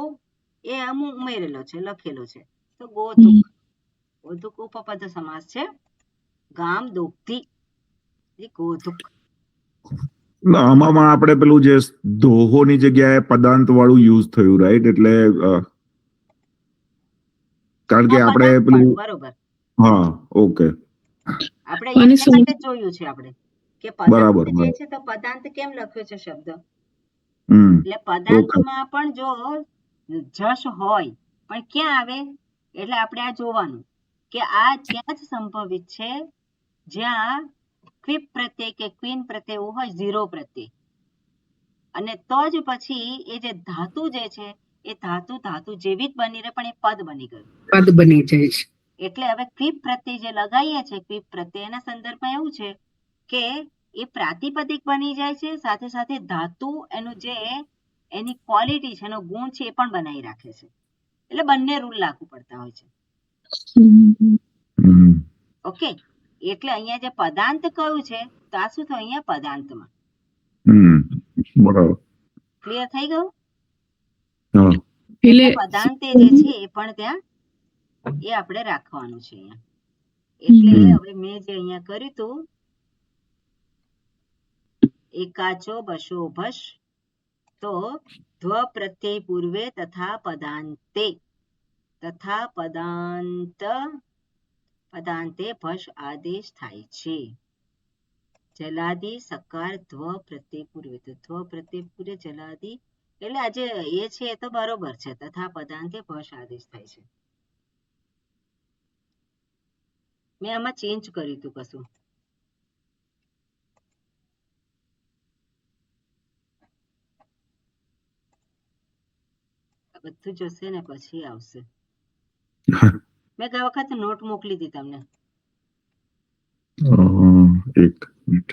એ ઉમેરેલો છે, લખેલો છે, તો ગોધુક. ગોધુક ઉપપદ સમાસ છે. ગામ દોગતી એ ગોધુક. આમાં આપણે પેલું જે દોહોની જગ્યાએ પદાંત વાળું યુઝ થયું, રાઈટ? એટલે કારણ કે હા, આપણે પદાર્થ પેલું વાળું, બરોબર. હા, ઓકે, આપણે અને અહીંયા માટે જ જોયું છે આપણે કે બરાબર, પદાર્થ જે બરાબર. છે તો પદાર્થ કેમ લખ્યો છે શબ્દ? હમ, એટલે પદાર્થમાં પણ જો જશ હોય પણ ક્યાં આવે? એટલે આપણે આ જોવાનું કે આ ત્યાં જ સંભવિત છે જ્યાં ક્વિપ પ્રત્યય કે ક્વીન પ્રત્યય એવું હોય, ઝીરો પ્રત્યય, અને તો જ પછી એ જે ધાતુ જે છે એ ધાતુ જેવી જ બની રહે પણ એ પદ બની ગયું. પદ બની જાય છે. એટલે હવે ક્વિપ પ્રત્યય જે લગાવીએ છીએ, ક્વિપ પ્રત્યયના સંદર્ભમાં એવું છે કે એ પ્રાતિપદિક બની જાય છે, સાથે સાથે ધાતુ એનું જે એની ક્વોલિટી છે, એનો ગુણ છે એ પણ બનાવી રાખે છે. એટલે બંને રૂલ લાગુ પડતા હોય છે. હમ, ઓકે, એટલે અહીંયા જે પદાંત કયું છે તો આ શું થયું અહીંયા પદાંતમાં. બરાબર. ક્લિયર થઈ ગયું? હા, એટલે એટલે પદાંતે જે છે એ પણ ત્યાં એ આપણે રાખવાનું છે અહીંયા. એટલે હવે મેં જે અહીંયા કર્યું હતું એકાચો બશો ભશ, તો ધ્વ પ્રત્યય પૂર્વે તથા પદાંતે ભશ આદેશ થાય છે. જલાદી સકાર ધ્વ પ્રત્યય પૂર્વે, તો ધ્વ પ્રત્યય પૂર્વે જલાદી, એટલે આજે એ છે એ તો બરોબર છે. તથા પદાંતે ભશ આદેશ થાય છે. મેં આમાં ચેન્જ કર્યું હતું કશું. બધું જશે ને પછી આવશે. મેં ગયા વખત નોટ મોકલી હતી તમને. એક મિનિટ.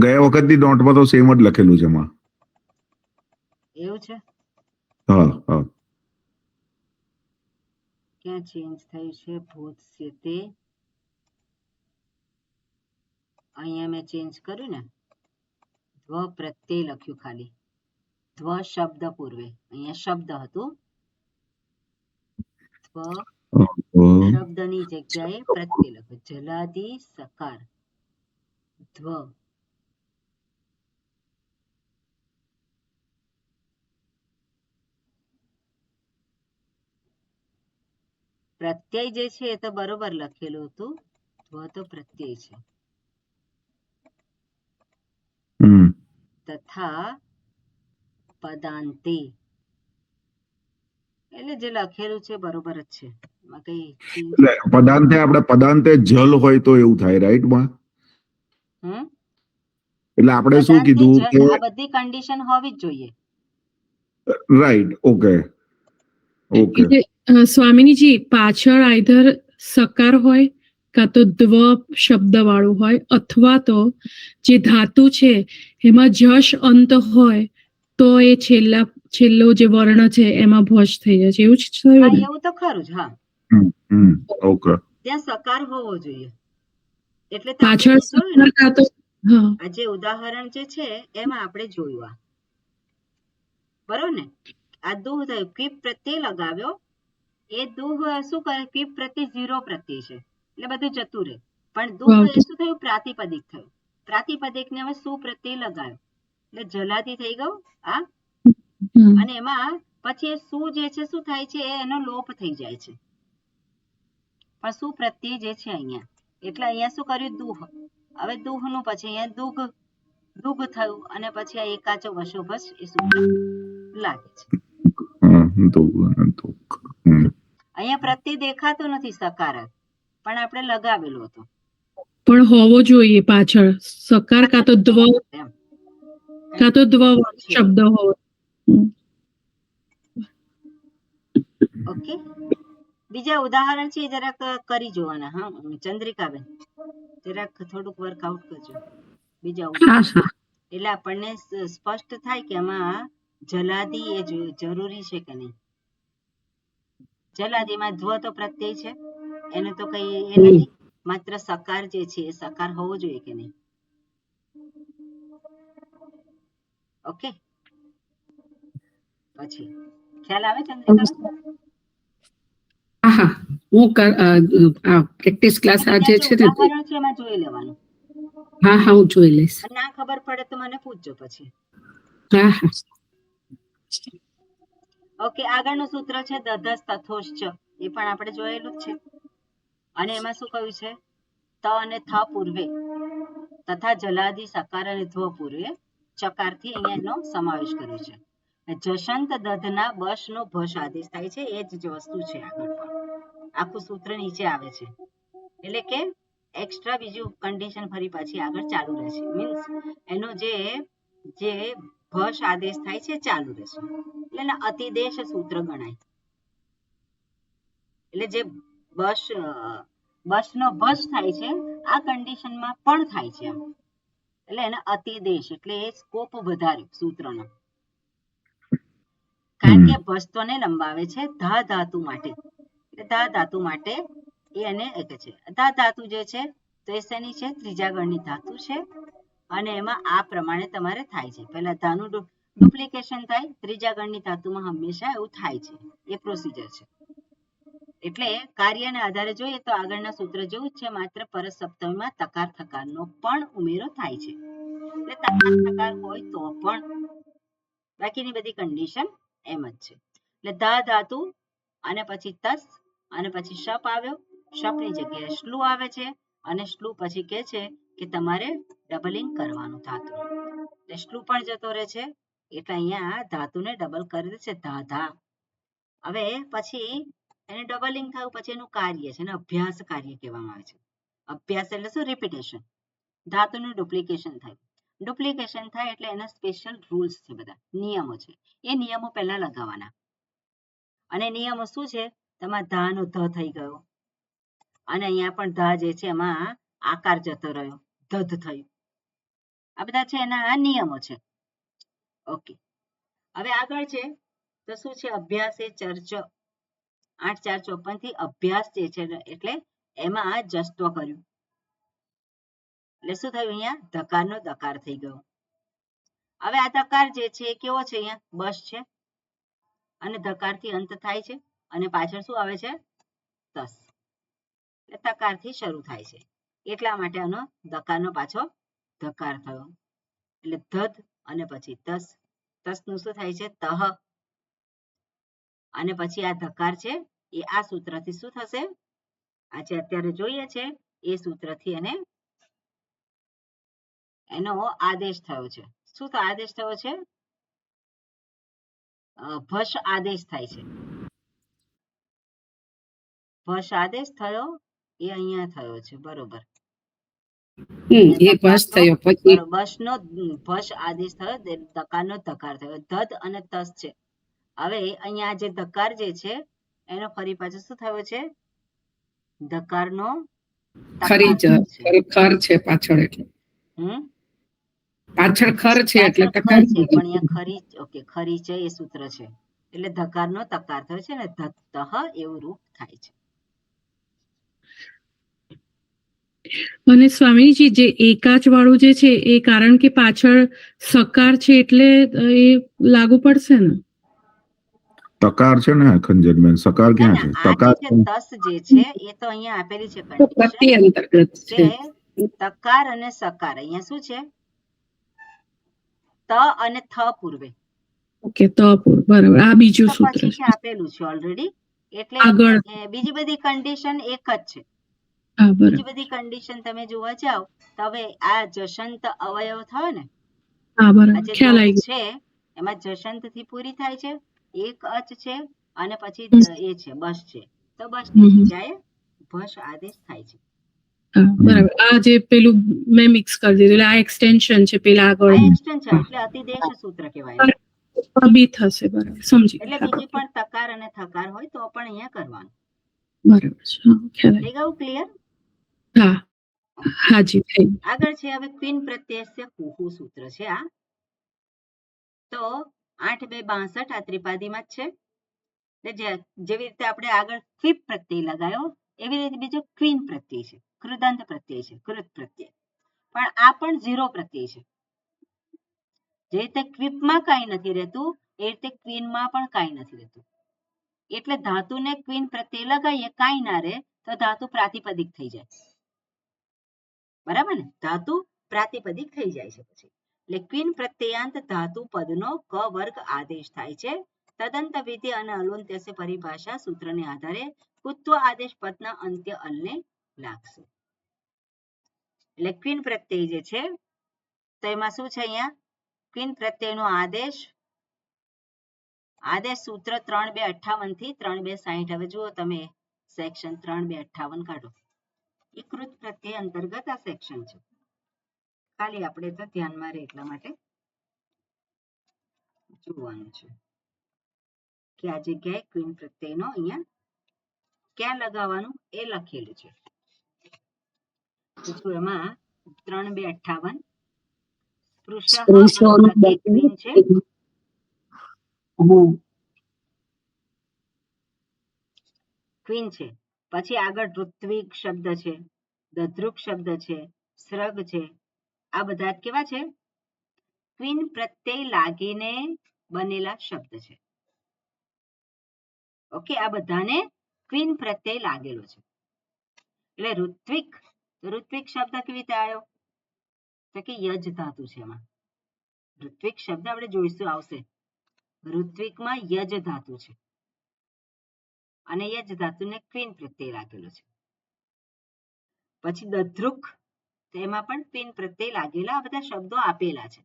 ગયા વખતની નોટમાં તો સેમ જ લખેલું છે એમાં. એવું છે? હા, હા. ક્યાં ચેન્જ થયું છે? ભૂત છે તે અહીંયા મેં ચેન્જ કર્યું ને, ધ્વ પ્રત્યય લખ્યું ખાલી, ધ્વ શબ્દ પૂર્વે, અહીંયા શબ્દ હતું, ધ્વ શબ્દની જગ્યાએ પ્રત્યય લખ્યું. જલાદી સકાર ધ્વ, પ્રત્યય જે છે એ તો બરોબર લખેલું હતું, ધ્વ તો પ્રત્યય છે. તથા પદાંતે, એટલે જે લખેલું છે બરોબર જ છે, એમાં કઈ પદાંતે આપણે પદાંતે જલ હોય તો એવું થાય, રાઈટ માં? એટલે આપણે શું કીધું કે આ બધી કન્ડિશન હોવી જ જોઈએ. Right, okay, okay. સ્વામિનીજી પાછળ આઈધર સકાર હોય કાં તો દ્વ શબ્દ વાળું હોય, અથવા તો જે ધાતુ છે એમાં જશ અંત હોય તો એ છેલ્લો જે વર્ણ છે એમાં ભશ થઈ જાય છે. એવું જ થયું ને? એવું તો ખરું જ. હા, ઓકે. ત્યાં સકાર હોવો જોઈએ. એટલે પાછળ સકાર કાં તો આ જે ઉદાહરણ જે છે એમાં આપણે જોયું આ બરોબર ને. આ દુહ થયું, ક્વિપ પ્રત્યય લગાવ્યો, એ દુહ શું કરે? ક્વિપ પ્રત્યય ઝીરો પ્રત્યય છે એટલે બધું જતું રહે, પણ દુહ એ શું થયું? પ્રાતિપદિક થયું. પ્રાતિપદિક ને હવે શું પ્રત્યય લગાવ્યો એટલે જલાદી થઈ ગયું આ, અને એમાં પછી એ શું જે છે શું થાય છે? એનો લોપ થઈ જાય છે, પણ શું પ્રત્યય જે છે અહીંયા, એટલે અહીંયા શું કર્યું? દુહ. હવે દુહ નું પછી અહીંયા દુગ થયું, અને પછી આ એકાચો વશોભસ એ સૂત્ર લાગે છે. અહીંયા પ્રત્યય દેખાતો નથી સકાર, પણ આપણે લગાવેલો હતો. પણ હોવો જોઈએ પાછળ સકાર કાં તો દ્વ શબ્દ હોવો. ઓકે, બીજા ઉદાહરણ છે એ જરાક કરી જોવાના. હા ચંદ્રિકાબેન, જરાક થોડુંક વર્કઆઉટ કરજો બીજા ઉદાહરણ, એટલે આપણને સ્પષ્ટ થાય કે આમાં જલાદી એ જરૂરી છે કે નહીં. જલાદીમાં ધ્વ તો પ્રત્યય છે, એને તો કઈ એ નથી, માત્ર સકાર જે છે એ સકાર હોવો જોઈએ કે નહીં. ઓકે, પછી ખ્યાલ આવે ચંદ્રિકા? હા હું પ્રેક્ટિસ ક્લાસ આજે છે ને ઉદાહરણ છે એમાં જોઈ લેવાનું. હા હું જોઈ લઈશ. અને ના ખબર પડે તો મને પૂછજો પછી. હા. ઓકે, આગળનું સૂત્ર છે દધસ તથોશ્ચ, એ પણ આપણે જોયેલું જ છે. અને એમાં શું કહ્યું છે? ત અને થ પૂર્વે તથા જલાદી સકાર અને ધ્વ પૂર્વે ચકારથી અહીંયા એનો સમાવેશ કર્યો છે. જશંત દધના બશ નો ભશ આદેશ થાય છે, એ જ વસ્તુ છે આગળ પણ. આખું સૂત્ર નીચે આવે છે, એટલે કે એક્સ્ટ્રા બીજું કન્ડિશન ફરી પાછી આગળ ચાલુ રહેશે. મીન્સ એનો જે ભશ આદેશ થાય છે ચાલુ રહેશે, એટલે એને અતિદેશ સૂત્ર ગણાય. એટલે જે બશ નો ભશ થાય છે આ કન્ડિશનમાં પણ થાય છે એમ, એટલે એને અતિદેશ, એટલે એ સ્કોપ વધાર્યો સૂત્રનો. કારણ કે ભશ તો ને લંબાવે છે ધા ધાતુ માટે, એટલે ધા ધાતુ માટે એને એક છે. ધા ધાતુ જે છે તો એ શેની છે? ત્રીજા ગણની ધાતુ છે. અને એમાં આ પ્રમાણે તમારે થાય છે, પહેલા ધાનું ડુપ્લિકેશન થાય, ત્રીજા ગણની ધાતુમાં હંમેશા એવું થાય છે, એ પ્રોસિજર છે. એટલે કાર્યના આધારે જોઈએ તો આગળના સૂત્ર જેવું જ છે, માત્ર પરત સપ્તમીમાં તકાર થકારનો પણ ઉમેરો થાય છે. એટલે તકાર થકાર હોય તો પણ, બાકીની બધી કન્ડિશન એમ જ છે. એટલે ધા ધાતુ અને પછી તસ અને પછી શપ આવ્યો, શપની જગ્યાએ શ્લુ આવે છે, અને શ્લુ પછી કે છે કે તમારે ડબલિંગ કરવાનું ધાતુ, એટલે શ્લુ પણ જતો રહે છે, એટલે અહીંયા ધાતુને ડબલ કરી દે છે ધા ધા. હવે પછી એને ડબલિંગ થયું પછી એનું કાર્ય છે, એને અભ્યાસ કાર્ય કહેવામાં આવે છે. અભ્યાસ એટલે શું? રિપીટેશન. ધાતુનું ડુપ્લિકેશન થાય, ડુપ્લિકેશન થાય એટલે એના સ્પેશિયલ રૂલ્સ છે, બધા નિયમો છે, એ નિયમો પહેલા લગાવવાના. અને નિયમો શું છે? તમારા ધા નો ધ થઈ ગયો, અને અહીંયા પણ ધા જે છે એમાં આકાર જતો રહ્યો, ધધ થયું. આ બધા છે એના આ નિયમો છે. ઓકે, હવે આગળ છે તો શું છે? અભ્યાસ એ ચર્ચ 8-4-54 થી અભ્યાસ જે છે એટલે એમાં જસ્ત્વ કર્યું, એટલે શું થયું? અહીંયા ધકારનો દકાર થઈ ગયો. હવે આ દકાર જે છે એ કેવો છે? અહીંયા બસ છે, અને ધકારથી અંત થાય છે, અને પાછળ શું આવે છે? તસ, એટલે તકારથી શરૂ થાય છે, એટલા માટે આનો દકારનો પાછો ધકાર થયો. એટલે ધધ અને પછી તસ, તસનું શું થાય છે? તહ. અને પછી આ ધકાર છે એ આ સૂત્રથી શું થશે? આજે અત્યારે જોઈએ છે એ સૂત્રથી એનો આદેશ થયો છે. શું તો આદેશ થયો છે? ભશ આદેશ થાય છે. ભશ આદેશ થયો એ અહીંયા થયો છે, બરોબર. એ બસ થયો પછી બસનો ભશ આદેશ થયો, ધકારનો ધકાર થયો, ધધ અને તસ છે. હવે અહીંયા જે ધકાર જે છે એનો ફરી પાછો શું થયો છે? ધકારનો ખરી ખર છે પાછળ, એટલે પાછળ ખર છે એટલે ખર છે, પણ અહીંયા ખરી, ઓકે ખરી છે એ સૂત્ર છે, એટલે ધકારનો તકાર થયો છે ને ધત્તહ એવું રૂપ થાય છે. અને સ્વામીજી જે એકાચ વાળું જે છે એ કારણ કે પાછળ સકાર છે એટલે એ લાગુ પડશે ને? તકાર છે ને ખંજનબેન, સકાર ક્યાં છે? તકાર તસ જે છે એ તો અહીંયા આપેલી છે પ્રતિ અંતર્ગત છે. તકાર અને સકાર અહીંયા શું છે? ત અને થ પૂર્વે. ઓકે, તપૂર, બરાબર. આ બીજું સૂત્ર પછી આપેલું છે ઓલરેડી, એટલે આગળ બીજી બધી કન્ડિશન એક જ છે. બીજી બધી કન્ડિશન તમે જોવા જાવ તો હવે આ જશંત અવયવ થયો ને, ખ્યાલ આવી છે એમાં જશંત થી પૂરી થાય છે, એક અચ છે, અને પછી એ છે બસ છે, તો બસ ની જગ્યાએ ભશ આદેશ થાય છે. બરાબર. આ જે પેલું મેં મિક્સ કરી દીધું, એટલે આ એક્સટેન્શન છે પેલા આગળ, આ એક્સટેન્શન એટલે અતિદેશ સૂત્ર કહેવાય. બી થશે, બરાબર, સમજી. એટલે બીજી પણ તકાર અને થકાર હોય તો પણ અહીંયા કરવાનું. બરાબર છે. હા, ખ્યાલ થઈ ગયું ક્લિયર? આવ્યો. હા હાજી થઈ ગયું. આગળ છે હવે ક્વીન પ્રત્યયસ્ય કુહુ સૂત્ર છે આ. તો 8 2 62 આ ત્રિપાદીમાં જ છે. જેવી રીતે આપણે આગળ ક્વિપ પ્રત્યય લગાયો એવી રીતે બીજો ક્વીન પ્રત્યય છે, કૃદંત પ્રત્યય છે, કૃત પ્રત્યય. પણ આ પણ 0 પ્રત્યય છે. જે રીતે ક્વિપમાં કાંઈ નથી રહેતું એ રીતે ક્વીનમાં પણ કાંઈ નથી રહેતું. એટલે ધાતુને ક્વીન પ્રત્યય લગાવીએ કાંઈ ના રહે તો ધાતુ પ્રાતિપદિક થઈ જાય. બરાબર ને? ધાતુ પ્રાતિપદિક થઈ જાય છે પછી. એટલે ક્વીન પ્રત્યયાંત ધાતુ પદનો ક વર્ગ આદેશ થાય છે. તદંત વિધિ અને અલોન્ત્યસ્ય પરિભાષા સૂત્રને આધારે કુત્વ આદેશ પદના અંત્ય અલને લાગશે. એટલે ક્વીન પ્રત્યય જે છે તો એમાં શું છે અહીંયા ક્વીન પ્રત્યયનો આદેશ સૂત્ર 3 2 58 થી 3 2 60. હવે જુઓ તમે સેક્શન 3 2 58 કાઢો. એ કૃત પ્રત્યય અંતર્ગત આ સેક્શન છે. ખાલી આપણે તો ધ્યાનમાં રહે એટલા માટે જોવાનું છે કે આ જગ્યાએ ક્વીન પ્રત્યયનો અહીંયા ક્યાં લગાવવાનું એ લખેલું છે. તો એમાં 3 2 58 સ્પૃશઃ ક્વીન છે. ક્વીન છે. પછી આગળ ઋત્વિક શબ્દ છે, દધ્રુક શબ્દ છે, સ્રગ છે. આ બધા કેવા છે? ક્વીન પ્રત્યય લાગીને બનેલા શબ્દ છે. ઓકે, આ બધાને ક્વીન પ્રત્યય લાગેલો છે. એટલે ઋત્વિક શબ્દ કેવી રીતે આવ્યો? તો કે યજ ધાતુ છે એમાં. ઋત્વિક શબ્દ આપણે જોઈશું આવશે. ઋત્વિકમાં યજ ધાતુ છે અને યજ ધાતુને ક્વીન પ્રત્યય લાગેલો છે. પછી દધ્રુક, તેમાં પણ ક્વીન પ્રત્યય લાગેલા આ બધા શબ્દો આપેલા છે.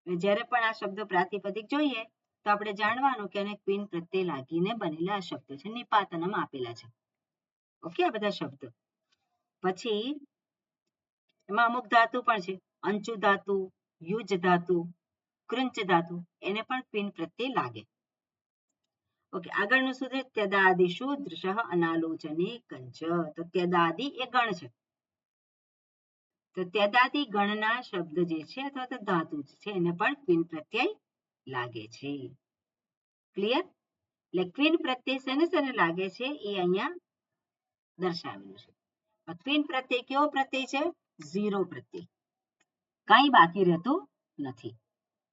જ્યારે પણ આ શબ્દો પ્રાતિપદિક જોઈએ તો આપણે જાણવાનું કે એને ક્વીન પ્રત્યય લાગીને બનેલા આ શબ્દો છે. નિપાતનમ આપેલા છે. ઓકે, આ બધા શબ્દો. પછી એમાં અમુક ધાતુ પણ છે, અંચુ ધાતુ, યુજ ધાતુ, કૃંચ ધાતુ, એને પણ ક્વીન પ્રત્યય લાગે. ઓકે, આગળનું શું છે? ત્યદાદિશુ દૃશઃ અનાલોચને કંચ. તો ત્યદાદિ એ ગણ છે. તો ત્યદાદિ ગણના શબ્દ જે છે અથવા તો ધાતુ છે એને પણ ક્વીન પ્રત્યય લાગે છે. ક્લિયર? એટલે ક્વીન પ્રત્યય શેને લાગે છે એ અહીંયા દર્શાવેલું છે. ક્વીન પ્રત્યય કેવો પ્રત્યય છે? 0 પ્રત્યય. કંઈ બાકી રહેતું નથી.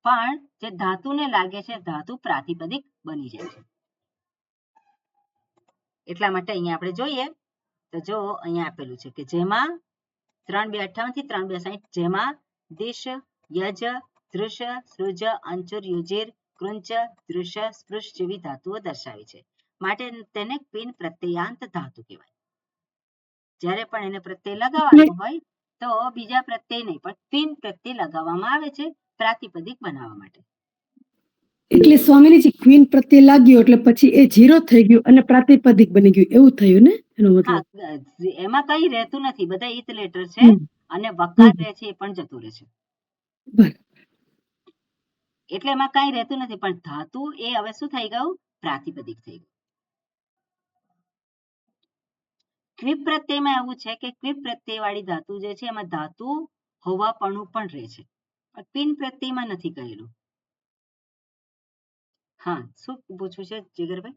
પણ જે ધાતુને લાગે છે ધાતુ પ્રાતિપદિક બની જાય છે. એટલા માટે અહીંયા આપણે જોઈએ તો જો અહીંયા આપેલું છે કે જેમાં 3 2 58 થી 3 2 60 જેમાં દિશ, યજ, દૃશ, સૃજ, અંચુર, યુજિર, કૃંચ, દૃશ, સ્પૃશ જેવી ધાતુઓ દર્શાવી છે. માટે તેને ક્વીન પ્રત્યયાંત ધાતુ કહેવાય. જ્યારે પણ એને પ્રત્યય લગાવવાનો હોય તો બીજા પ્રત્યય નહીં પણ ક્વીન પ્રત્યય લગાવવામાં આવે છે પ્રાતિપદિક બનાવવા માટે. એટલે સ્વામીજી ક્વીન પ્રત્યે લાગ્યો એટલે પછી એ 0 થઈ ગયું અને પ્રાતિપદિક બની ગયું એવું થયું ને? એનો મતલબ હા, એમાં કઈ રહેતું નથી. બધા ઈત લેટર છે અને વકાર રહે છે એ પણ જતું રહે છે. એટલે એમાં કઈ રહેતું નથી. પણ ધાતુ એ હવે શું થઈ ગયું? પ્રાતિપદિક થઈ ગયું. ક્વિપ પ્રત્યયમાં એવું છે કે ક્વિપ પ્રત્યય વાળી ધાતુ જે છે એમાં ધાતુ હોવાપણું પણ રહે છે. ક્વીન પ્રત્યયમાં નથી કહેલું. હા, શું પૂછવું છે જીગરભાઈ?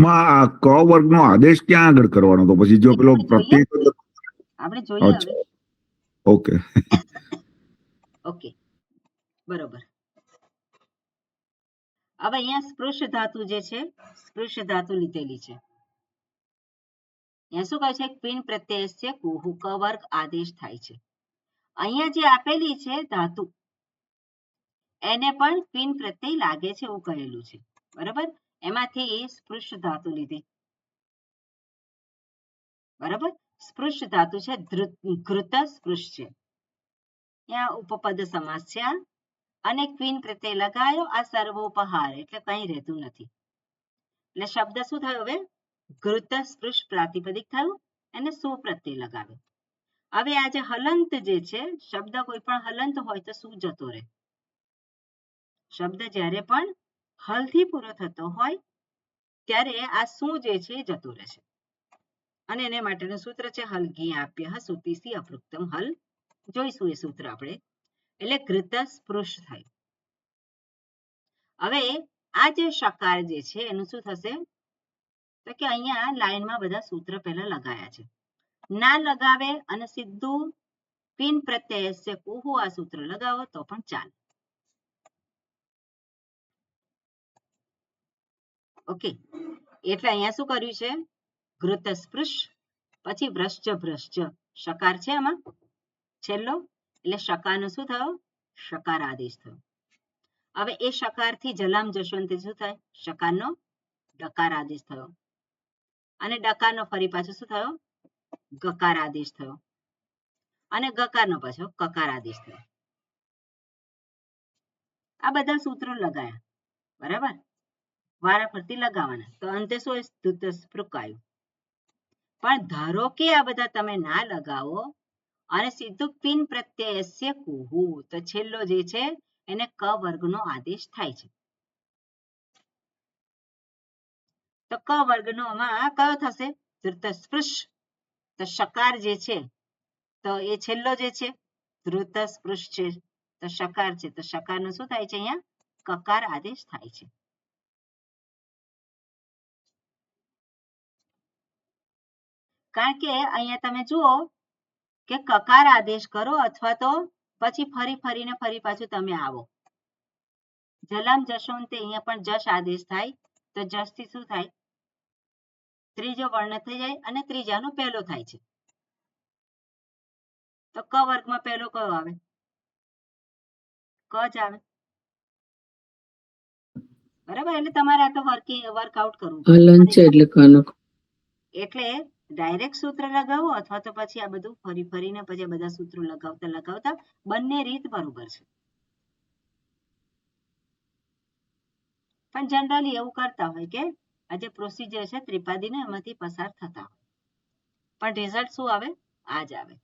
માં ક વર્ગનો આદેશ ક્યાં આગળ કરવાનો? તો પછી જો પેલો પ્રત્યય આપણે જોઈએ હવે. ઓકે ઓકે, બરોબર. હવે અહીંયા સ્પૃશ ધાતુ જે છે, સ્પૃશ ધાતુ લીધેલી છે. અહીંયા શું કહે છે? ક્વીન પ્રત્યય છે કુહુ ક વર્ગ આદેશ થાય છે. અહીંયા જે આપેલી છે ધાતુ એને પણ ક્વીન પ્રત્યય લાગે છે એવું કહેલું છે. બરાબર? એમાંથી સ્પૃશ ધાતુ લીધી. બરાબર? સ્પૃશ ધાતુ છે ઘૃત સ્પૃશ છે. ત્યાં ઉપપદ સમાસ છે અને ક્વીન પ્રત્યય લગાયો આ સર્વોપહાર એટલે કંઈ રહેતું નથી. એટલે શબ્દ શું થયો? હવે ઘૃત સ્પૃશ પ્રાતિપદિક થયું અને સુ પ્રત્યય લગાવ્યો. હવે આ જે હલંત જે છે શબ્દ કોઈ પણ હલંત હોય તો શું જતો રહે? શબ્દ જ્યારે પણ હલથી પૂરો થતો હોય ત્યારે આ શું જે છે એ જતું રહેશે. અને એને માટેનું સૂત્ર છે હલગી આપ્ય સુતીસી અપૃક્તમ હલ. જોઈશું એ સૂત્ર આપણે. એટલે ઘૃત સ્પૃશ થાય. હવે આ જે શકાર જે છે એનું શું થશે તો કે અહીંયા લાઈનમાં બધા સૂત્ર પહેલા લગાયા છે. ના લગાવે અને સીધું પિન પ્રત્યય કુહુ આ સૂત્ર લગાવો તો પણ ચાલે. ઓકે, એટલે અહીંયા શું કર્યું છે ઘૃત સ્પૃશ પછી વ્રશ્ચ ભ્રશ્ચ શકાર છે આમાં છેલ્લો, એટલે શકારનો શું થયો શકાર આદેશ થયો. હવે એ શકારથી જલામ જશોંતે શું થાય શકારનો ડકાર આદેશ થયો અને ડકારનો ફરી પાછો શું થયો ગકાર આદેશ થયો અને ગકારનો પાછો કકાર આદેશ થયો. આ બધા સૂત્રો લગાયા બરાબર, વારા ફરતી લગાવવાના. તો અંતે શું સ્તુત સ્પૃક આવ્યું. પણ ધારો કે આ બધા તમે ના લગાવો અને સીધું પિન પ્રત્યયસ્ય કુહુ તો છેલ્લો જે છે એને ક વર્ગનો આદેશ થાય છે. તો ક વર્ગનો આમાં કયો થશે ધૃત સ્પૃશ. તો શકાર જે છે તો એ છેલ્લો જે છે ધૃત સ્પૃશ છે તો શકાર છે તો શકારનો શું થાય છે અહીંયા કકાર આદેશ થાય છે. કારણ કે અહીંયા તમે જુઓ કે કકાર આદેશ કરો અથવા તો પછી ફરીને ફરી પાછું તમે આવો. જલામ જશોંતે અહીંયા પણ જશ આદેશ થાય તો જશ થી શું થાય ત્રીજો વર્ણ થઈ જાય અને ત્રીજાનો પહેલો થાય છે. તો ક વર્ગમાં પહેલો કયો આવે ક જ આવે બરાબર. એટલે તમારે આ તો વર્કઆઉટ કરવું હલન છે એટલે કાનો. એટલે ડાયરેક્ટ સૂત્ર લગાવો અથવા તો પછી આ બધું ફરીને પછી આ બધા સૂત્રો લગાવતા બંને રીત બરોબર છે. પણ જનરલી એવું કરતા હોય કે આ જે પ્રોસિજર છે ત્રિપાદીને એમાંથી પસાર થતા હોય પણ રિઝલ્ટ શું આવે આ જ આવે.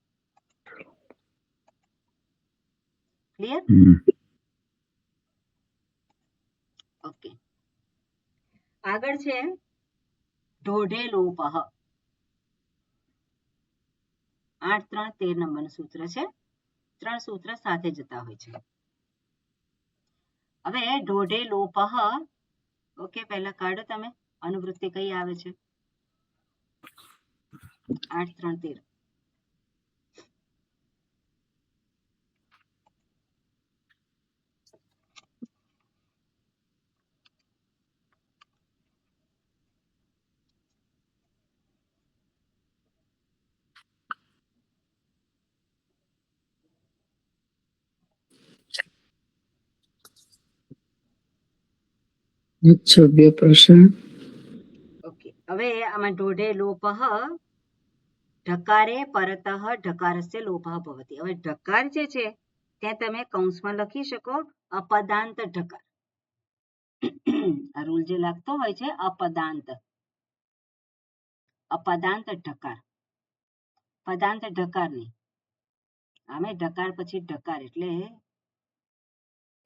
ક્લિયર? ઓકે, આગળ છે ઢોઢે લોપહ. 8, 3, 13 નંબરનું સૂત્ર છે. 3 સૂત્ર સાથે જતા હોય છે. હવે ઢોઢે લોપહ. ઓકે, પહેલા કાઢો તમે અનુવૃત્તિ કઈ આવે છે 8, 3, 13. છવ્ય પ્રશ્ન. ઓકે, હવે આમાં ઢોઢે લોપહ ઢકારે પરતઃ ઢકારસ્ય લોપહ ભવતિ. હવે ઢકાર જે છે ત્યાં તમે કૌંસમાં લખી શકો અપદાંત ઢકાર. આ રૂલ જે લાગતો હોય છે અપદાંત ઢકાર, પદાંત ઢકાર નહીં. આમે ઢકાર પછી ઢકાર એટલે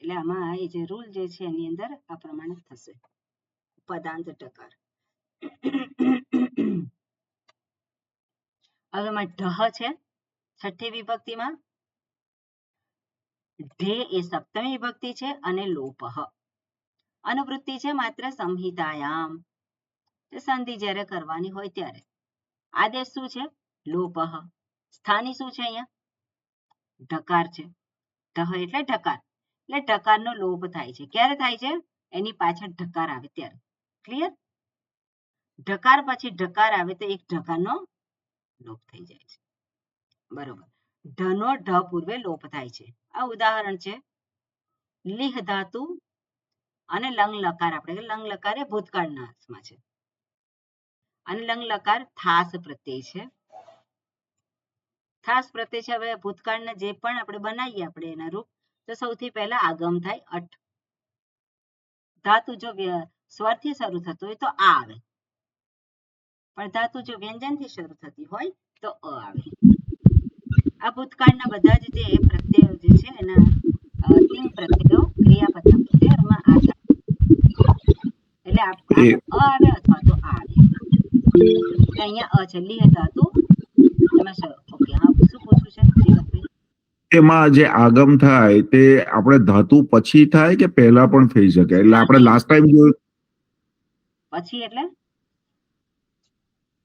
આમાં એ જે રૂલ જે છે એની અંદર આ પ્રમાણે થશે પદાંત ઢકાર. હવે એમાં ઢહ છે છઠ્ઠી વિભક્તિમાં, ઢે એ સપ્તમી વિભક્તિ છે અને લોપહ અનુવૃત્તિ છે માત્ર સંહિતાયામ. સંધિ જ્યારે કરવાની હોય ત્યારે. આદેશ શું છે લોપહ. સ્થાની શું છે અહીંયા ઢકાર છે. ઢહ એટલે ઢકાર, એટલે ઢકારનો લોપ થાય છે. ક્યારે થાય છે એની પાછળ ઢકાર આવે ત્યારે. ક્લિયર? ઢકાર પછી ઢકાર આવે તો એક ઢકારનો લોપ થઈ જાય છે. બરોબર. ઢનો ઢ પૂર્વે લોપ થાય છે. આ ઉદાહરણ છે લીહ ધાતુ અને લંગ લકાર. આપણે લંગ લકાર એ ભૂતકાળના અર્થમાં છે અને લંગ લકાર થાસ પ્રત્યય છે. થાસ પ્રત્યય છે. હવે ભૂતકાળના જે પણ આપણે બનાવીએ આપણે એના રૂપ તો સૌથી પહેલા આગમ થાય અઠ. ધાતુ જો સ્વરથી શરૂ થતો હોય તો આ આવે, પણ ધાતુ જો વ્યંજનથી શરૂ થતી હોય તો અ આવે. આ ભૂતકાળના બધા જ જે પ્રત્યયો જે છે એના લિંગ પ્રત્યયો ક્રિયાપદના પ્રત્યયો એમાં આ થાય એટલે અ આવે અથવા એટલે અહીંયા અ છે લીહ ધાતુ એમાં ઓકે હા શું પૂછવું છે જીવકભાઈ? એમાં જે આગમ થાય તે આપણે ધાતુ પછી થાય કે પહેલા પણ થઈ શકે? એટલે આપણે લાસ્ટ ટાઈમ જોયું, પછી એટલે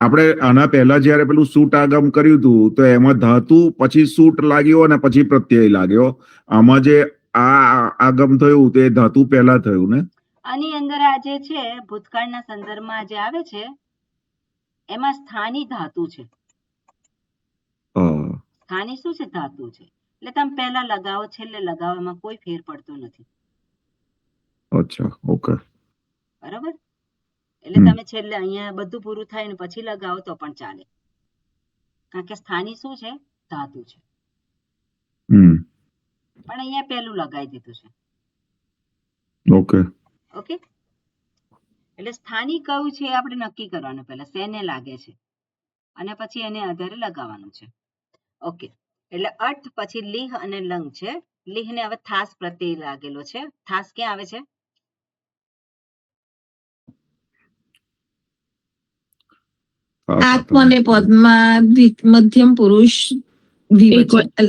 આપણે આના પહેલા જયારે પેલું સૂટ આગમ કર્યું હતું તો એમાં ધાતુ પછી સૂટ લાગ્યો અને પછી પ્રત્યય લાગ્યો. આમાં જે આ આગમ થયું તે ધાતુ પહેલા થયું ને? આની અંદર આ જે છે ભૂતકાળના સંદર્ભમાં જે આવે છે એમાં સ્થાની ધાતુ છે. હા. સ્થાની શું છે? ધાતુ છે. એટલે તમે પહેલા લગાવો છેલ્લે લગાવો એમાં કોઈ ફેર પડતો નથી. અચ્છા, ઓકે. બરાબર? એટલે તમે છેલ્લે અહીંયા બધું પૂરું થાય ને પછી લગાવો તો પણ ચાલે, કારણ કે સ્થાની શું છે? ધાતુ છે. પણ અહીંયા પહેલું લગાવી દીધું છે. ઓકે. ઓકે, એટલે સ્થાની કયું છે એ આપણે નક્કી કરવાનું પહેલા, શેને લાગે છે અને પછી એને આધારે લગાવવાનું છે. ઓકે, એટલે અર્થ પછી લીહ અને લંગ છે. લીહને હવે થાસ પ્રત્યય લાગેલો છે. થાસ ક્યાં આવે છે? આત્મને પદમાં મધ્યમ પુરુષ દ્વિવચન.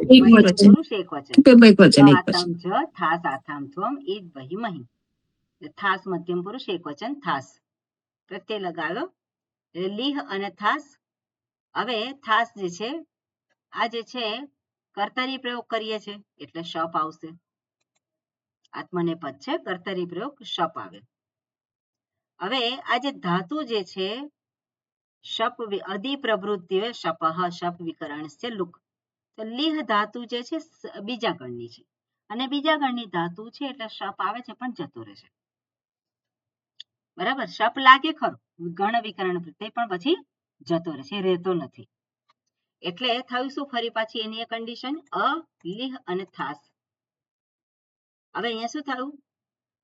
મધ્યમ પુરુષ એકવચન. એકવચન. આથમ જ થાસ આથમ ત્વમ ઈદ વહી મહી. થાસ મધ્યમ પુરુષ એકવચન થાસ પ્રત્યય લગાવ્યો એટલે લીહ અને થાસ. હવે થાસ જે છે આ જે છે કર્તરી પ્રયોગ કરીએ છે એટલે શપ આવશે. આત્મને પદ છે, કર્તરી પ્રયોગ શપ આવે. હવે આ જે ધાતુ જે છે શપ અધિપ્રવૃત્તિ શપઃ શપ વિકરણ છે લુક. તો લીહ ધાતુ જે છે બીજા ગણની છે અને બીજા ગણની ધાતુ છે એટલે શપ આવે છે પણ જતો રહેશે. બરાબર? શપ લાગે ખરો ગણ વિકરણ તે પણ પછી જતો રહેશે, રહેતો નથી. એટલે થયું શું ફરી પાછી એની એ કન્ડિશન અ લીહ અને થાસ. હવે અહીંયા શું થયું?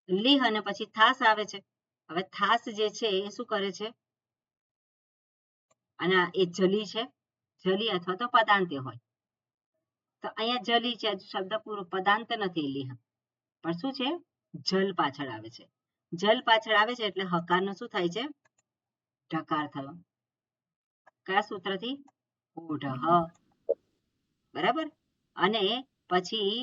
લીહ અને પછી થાસ આવે છે. હવે થાસ જે છે એ શું કરે છે? અને એ જલી છે, જલી અથવા તો પદાંતે હોય. તો અહીંયા જલી છે શબ્દ પૂરો, પદાંત નથી લીહ, પણ શું છે? જલ પાછળ આવે છે. જલ પાછળ આવે છે એટલે હકારનો શું થાય છે? ઢકાર થયો. કયા સૂત્રથી? ઓઢ. બરાબર? અને પછી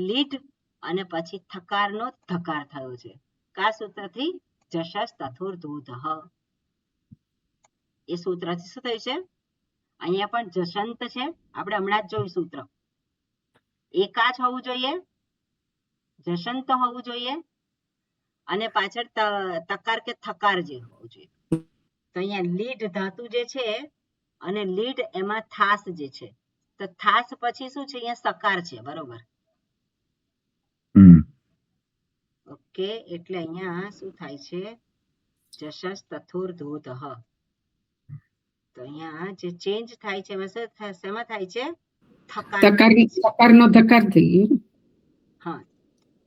લીઢ અને પછી થકારનો ધકાર થયો છે. કયા સૂત્રથી? જશસ તથુર ધૂધ. એ સૂત્રથી શું થયું છે? અહીંયા પણ જશંત છે, આપણે હમણાં જ જોયું સૂત્ર. એકા જ હોવું જોઈએ, જશંત હોવું જોઈએ અને પાછળ તકાર કે થકાર જે હોવું જોઈએ. તો અહીંયા લીડ ધાતુ જે છે અને લીડ એમાં થાસ જે છે, તો થાસ પછી શું છે? અહીંયા સકાર છે. બરોબર? ઓકે, એટલે અહીંયા શું થાય છે? જશસ તથુર ધૂધ. તો અહીંયા જે ચેન્જ થાય છે એમાં શેમાં થાય છે? થકારનો ધકાર થઈ ગયો. હા,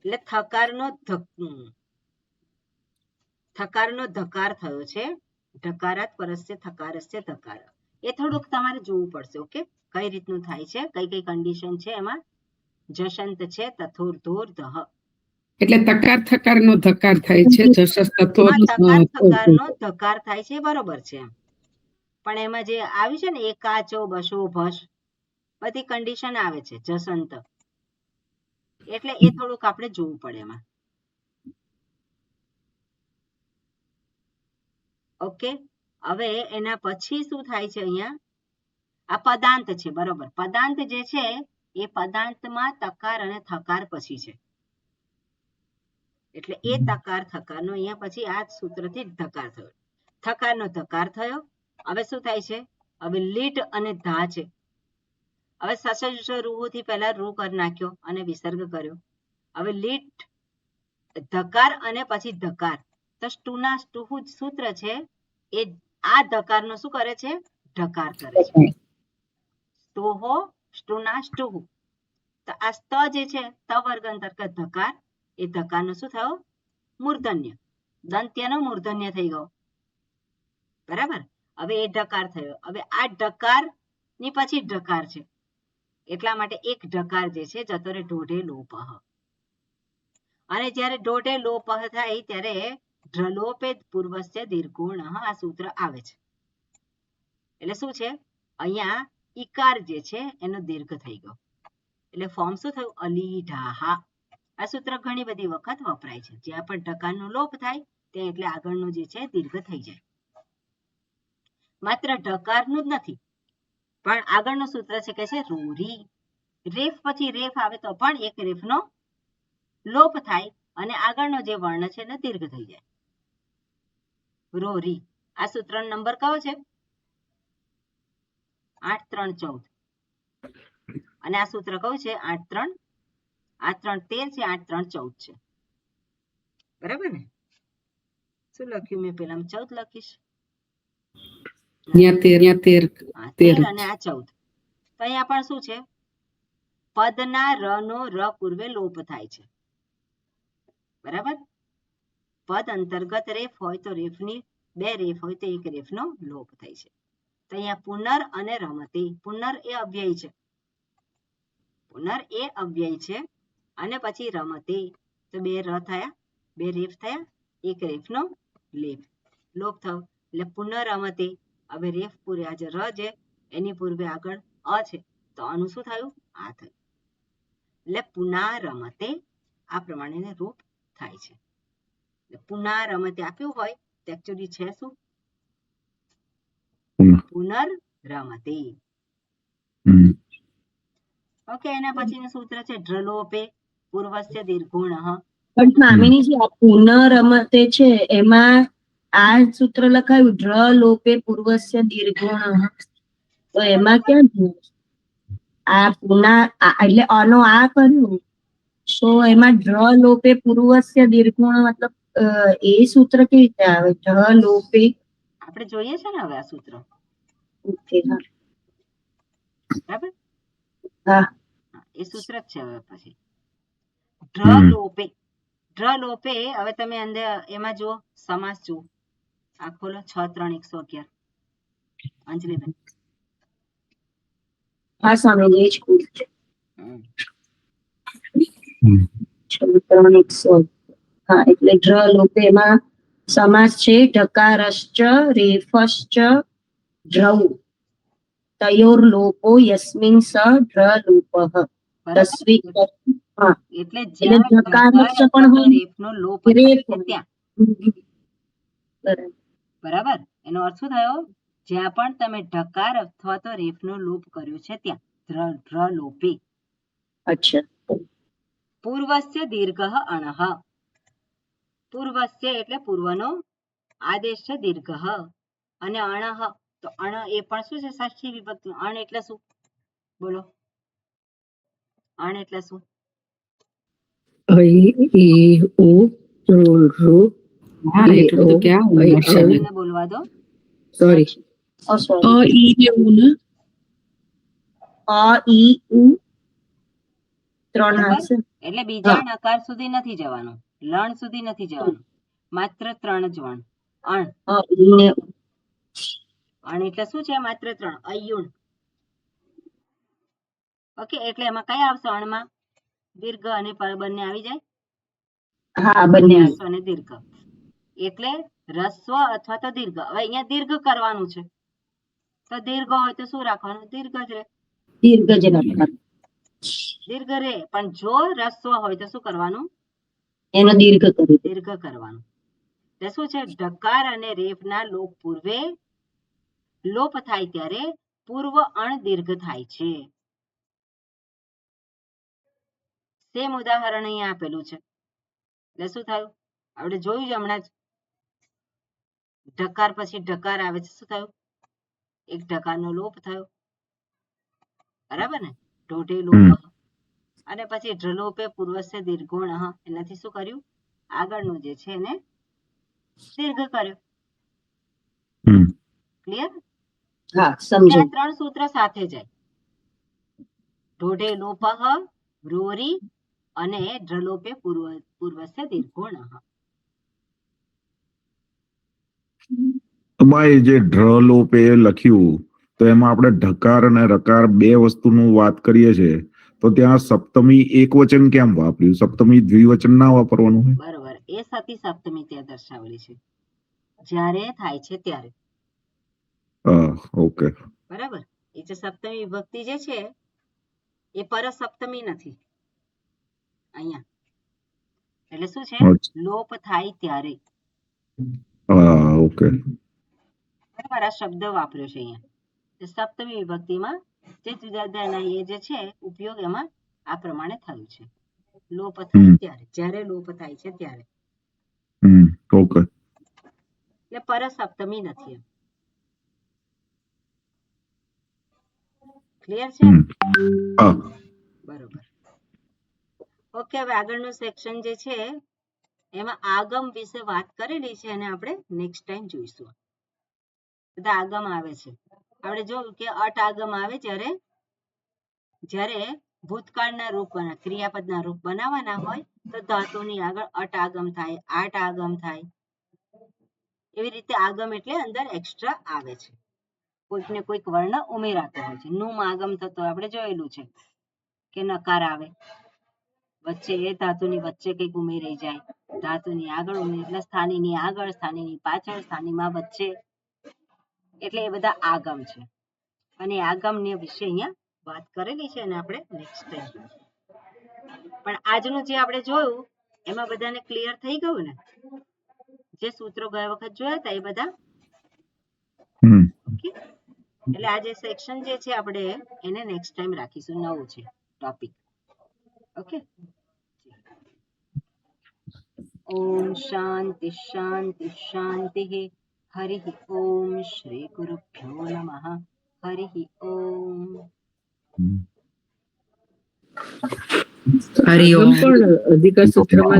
એટલે થકારનો ધકાર થયો છે. ઢકારાત પરસ્ય થકારસ્ય ધકાર. એ થોડુંક તમારે જોવું પડશે. ઓકે, કઈ રીતનું થાય છે, કઈ કઈ કન્ડિશન છે એમાં. જશંત છે, તથુર ધોર ધહ. એટલે તકાર થકારનો ધકાર થાય છે. જશસ તથોર થકારનો ધકાર થાય છે. બરોબર છે. પણ એમાં જે આવ્યું છે ને એકાચો બસો ભસ બધી કન્ડિશન આવે છે જસંત, એટલે એ થોડુંક આપણે જોવું પડે એમાં. ઓકે, હવે એના પછી શું થાય છે? અહીંયા આ પદાંત છે. બરોબર? પદાંત જે છે એ પદાંતમાં તકાર અને થકાર પછી છે, એટલે એ તકાર થકારનો અહીંયા પછી આ સૂત્રથી ધકાર થયો. થકારનો ધકાર થયો. હવે શું થાય છે? હવે લીટ અને ધા છે. હવે સસજ રૂહથી પહેલા રૂ કરી નાખ્યો અને વિસર્ગ કર્યો. હવે લીટ ધકાર અને પછી ધકાર. તો સ્ટુના સ્ટુહુ સૂત્ર છે એ આ ધકારનો શું કરે છે? ઢકાર કરે છે. સ્ટોહો સ્ટુના સ્ટુહુ. તો આ સ્ત જે છે ત વર્ગ અંતર્ગત ધકાર, એ ધકારનો શું થયો? મૂર્ધન્ય. દંત્યનો મૂર્ધન્ય થઈ ગયો. બરાબર? હવે એ ઢકાર થયો. હવે આ ઢકાર ની પછી ઢકાર છે, એટલા માટે એક ઢકાર જે છે જતો રે ઢોઢે લોપહ. અને જ્યારે ઢોઢે લોપહ થાય ત્યારે ડ્રલોપે પૂર્વસ્ય દીર્ઘોણ આ સૂત્ર આવે છે. એટલે શું છે, અહીંયા ઈકાર જે છે એનો દીર્ઘ થઈ ગયો, એટલે ફોર્મ શું થયું, અલીઢાહા. આ સૂત્ર ઘણી બધી વખત વપરાય છે. જ્યાં પણ ઢકારનો લોપ થાય ત્યાં એટલે આગળનો જે છે દીર્ઘ થઈ જાય. માત્ર ઢકારનું જ નથી, પણ આગળનું સૂત્ર છે કે છે રોરી. રેફ પછી રેફ આવે તો પણ એક રેફનો લોપ થાય અને આગળનો જે વર્ણ છે એને દીર્ઘ થઈ જાય. રોરી. આ સૂત્રનો નંબર કયો છે? 8, 3, 14. અને આ સૂત્ર કયું છે? 8, 3, 13 છે, 8, 3, 14 છે. બરાબર ને? શું લખ્યું મેં? પેલા 14 લખીશ. ત્યાં 13 હા, 13 13 અને આ 14. તો અહીંયા પણ શું છે? પદના ર નો ર પૂર્વે લોપ થાય છે. બરાબર? પદ અંતર્ગત રેફ હોય તો રેફની 2 રેફ હોય તો એક રેફનો લોપ થાય છે. તો અહીંયા પુનર અને રમતે. પુનર એ અવ્યય છે. પુનર એ અવ્યય છે અને પછી રમતે તો 2 ર થયા, 2 રેફ થયા, એક રેફનો લોપ થયો એટલે પુનરમતે. હવે રેફ પૂરે આજે ર છે એની પૂર્વે આગળ અ છે તો આનું શું થયું? આ થયું. એટલે પુનારમતે આ પ્રમાણે રૂપ થાય છે. પુનારમતે આપ્યું હોય તો એકચ્યુઅલી છે શું? પુનરરમતે. ઓકે, એના પછીનું સૂત્ર છે ડ્રલોપે પૂર્વસ્ય દીર્ઘોણ. પણ મામીનીજી આ પુનરમતે છે એમાં આ સૂત્ર લખાયું ડ્ર લોપે પૂર્વસ્ય દીર્ઘોણ, તો એમાં ક્યાં થયું? આ પુના એટલે અનો આ કર્યું, તો એમાં ડ્ર લોપે પૂર્વસ્ય દીર્ઘોણ મતલબ એ સૂત્ર કેવી રીતે આવે? ડ્ર લોપે. આપણે જોઈએ છે ને હવે આ સૂત્ર. ઓકે, હા બરાબર? હા, એ સૂત્ર જ છે. હવે પછી ડ્ર લોપે. હવે તમે અંદર એમાં જુઓ, સમાસ જુઓ. આ ખોલો 6, 3, 111. અંજલિબેન. હા સ્વામીજી, એ જ ખુશ છે. હમ. 6, 3, 100. હા, એટલે ડ્ર લોપે એમાં સમાસ છે ઢકારશ્ચ રેફશ્ચ ડ્રૌ તયોર લોપો યસ્મિન સ ડ્ર લોપઃ તસ્વી. હા, એટલે એટલે જ્યાં ઢકારશ્ચ ઢકાર પણ અથવા તો હોય, રેફનો લોપ થાય રેફ છે હોય. ત્યાં. બરાબર. બરાબર? એનો અર્થ શું થયો? જ્યાં પણ તમે ઢકાર અથવા તો રેફનો લોપ કર્યો છે ત્યાં ડ્ર લોપે. અચ્છા. પૂર્વસ્ય દીર્ઘ અણઃ. પૂર્વસ્ય એટલે પૂર્વનો આદેશ છે દીર્ઘ, અને અણઃ તો અણ એ પણ શું છે? ષષ્ઠી વિભક્તિ. અણ એટલે શું? બોલો. અણ એટલે શું? મને બોલવા દો. સોરી, અ ઈ ને ઉ ને. અ ઈ ઉ 3 બરાબર? હશે. એટલે બીજા નકાર સુધી નથી જવાનું, લણ સુધી નથી જવાનું, માત્ર 3 જ વણ. અણ. અ ઈ ને ઉ. અણ એટલે શું છે? માત્ર 3. અયુણ. ઓકે, એટલે એમાં કયા આવશે? અણમાં દીર્ઘ અને પર બંને આવી જાય. હા, બંને આવે. રસ્વ અને દીર્ઘ. એટલે રસ્વ અથવા તો દીર્ઘ. હવે અહીંયા દીર્ઘ કરવાનું છે તો દીર્ઘ હોય તો શું રાખવાનું? દીર્ઘ જ રહે. દીર્ઘ જ રાખવાનું. દીર્ઘ રહે. પણ જો રસ્વ હોય તો શું કરવાનું? એનો દીર્ઘ કરી દે. દીર્ઘ કરવાનું. એટલે શું છે? ઢકાર અને રેફના લોપ પૂર્વે લોપ થાય ત્યારે પૂર્વ અણ દીર્ઘ થાય છે. સેમ ઉદાહરણ અહીંયા આપેલું છે. એટલે શું થયું? આપણે જોયું જ હમણાં જ. ઢકાર પછી ઢકાર આવે છે, શું થયું? એક ઢકારનો લોપ થયો. બરાબર ને? ઢોઢે લોપ. અને પછી ડ્રલોપે પૂર્વસ્ય દીર્ઘોણ, એનાથી શું કર્યું? આગળનું જે છે એને દીર્ઘ કર્યો. ક્લિયર? હા, સમજો. આ 3 સૂત્ર સાથે જાય. ઢોઢે લોપઃ, રોરી અને ડ્રલોપે પૂર્વસ્ય દીર્ઘોણ. એમાં એ જે ડ્ર લોપ એ લખ્યું તો એમાં આપણે ઢકાર અને રકાર 2 વસ્તુનું વાત કરીએ છીએ, તો ત્યાં સપ્તમી એકવચન કેમ વાપર્યું? સપ્તમી દ્વિવચન ના વાપરવાનું હોય? બરોબર, એ સતી સપ્તમી ત્યાં દર્શાવેલી છે, જ્યારે થાય છે ત્યારે. ઓકે. બરાબર. એ જે સપ્તમી વિભક્તિ જે છે એ પર સપ્તમી નથી અહીંયા. એટલે શું છે? લોપ થાય ત્યારે. ઓકે. બરાબર. આ શબ્દ વાપર્યો છે અહીંયા. સપ્તમી વિભક્તિમાં જે જુદા જુદાના એ જે છે ઉપયોગ એમાં આ પ્રમાણે થયું છે. લોપ થાય ત્યારે, જ્યારે લોપ થાય છે ત્યારે. ઓકે. એટલે પર સપ્તમી નથી એમ. ક્લિયર છે? બરોબર. ઓકે, હવે આગળનું સેક્શન જે છે એમાં આગમ વિશે વાત કરેલી છે અને આપણે નેક્સ્ટ ટાઈમ જોઈશું. બધા આગમ આવે છે. આપણે જોયું કે અટ આગમ આવે જ્યારે ભૂતકાળના રૂપ ક્રિયાપદના રૂપ બનાવવાના હોય તો ધાતુની આગળ અટ આગમ થાય, આટ આગમ થાય. એવી રીતે આગમ એટલે અંદર એક્સ્ટ્રા આવે છે. કોઈક ને કોઈક વર્ણ ઉમેરાતો હોય છે. નુમ આગમ થતો આપણે જોયેલું છે કે નકાર આવે, વચ્ચે એ ધાતુની વચ્ચે કંઈક ઉમેરાઈ જાય, ધાતુની આગળ ઉમેરી એટલે સ્થાનીની આગળ, સ્થાનીની પાછળ, સ્થાનીમાં વચ્ચે, એટલે એ બધા આગમ છે. અને આગમને વિશે અહીંયા વાત કરેલી છે અને આપણે નેક્સ્ટ ટાઈમ. પણ આજનું જે આપણે જોયું એમાં બધાને ક્લિયર થઈ ગયું ને? જે સૂત્રો ગયા વખત જોયા હતા એ બધા. ઓકે, એટલે આ જે સેક્શન જે છે આપણે એને નેક્સ્ટ ટાઈમ રાખીશું. નવું છે ટોપિક. ઓકે. ઓમ શાંતિ શાંતિ શાંતિ. હરિ ઓમ શ્રી ગુરુભ્યો નમઃ. હરિ ઓમ. આગમ પણ અધિકાર સૂત્રમાં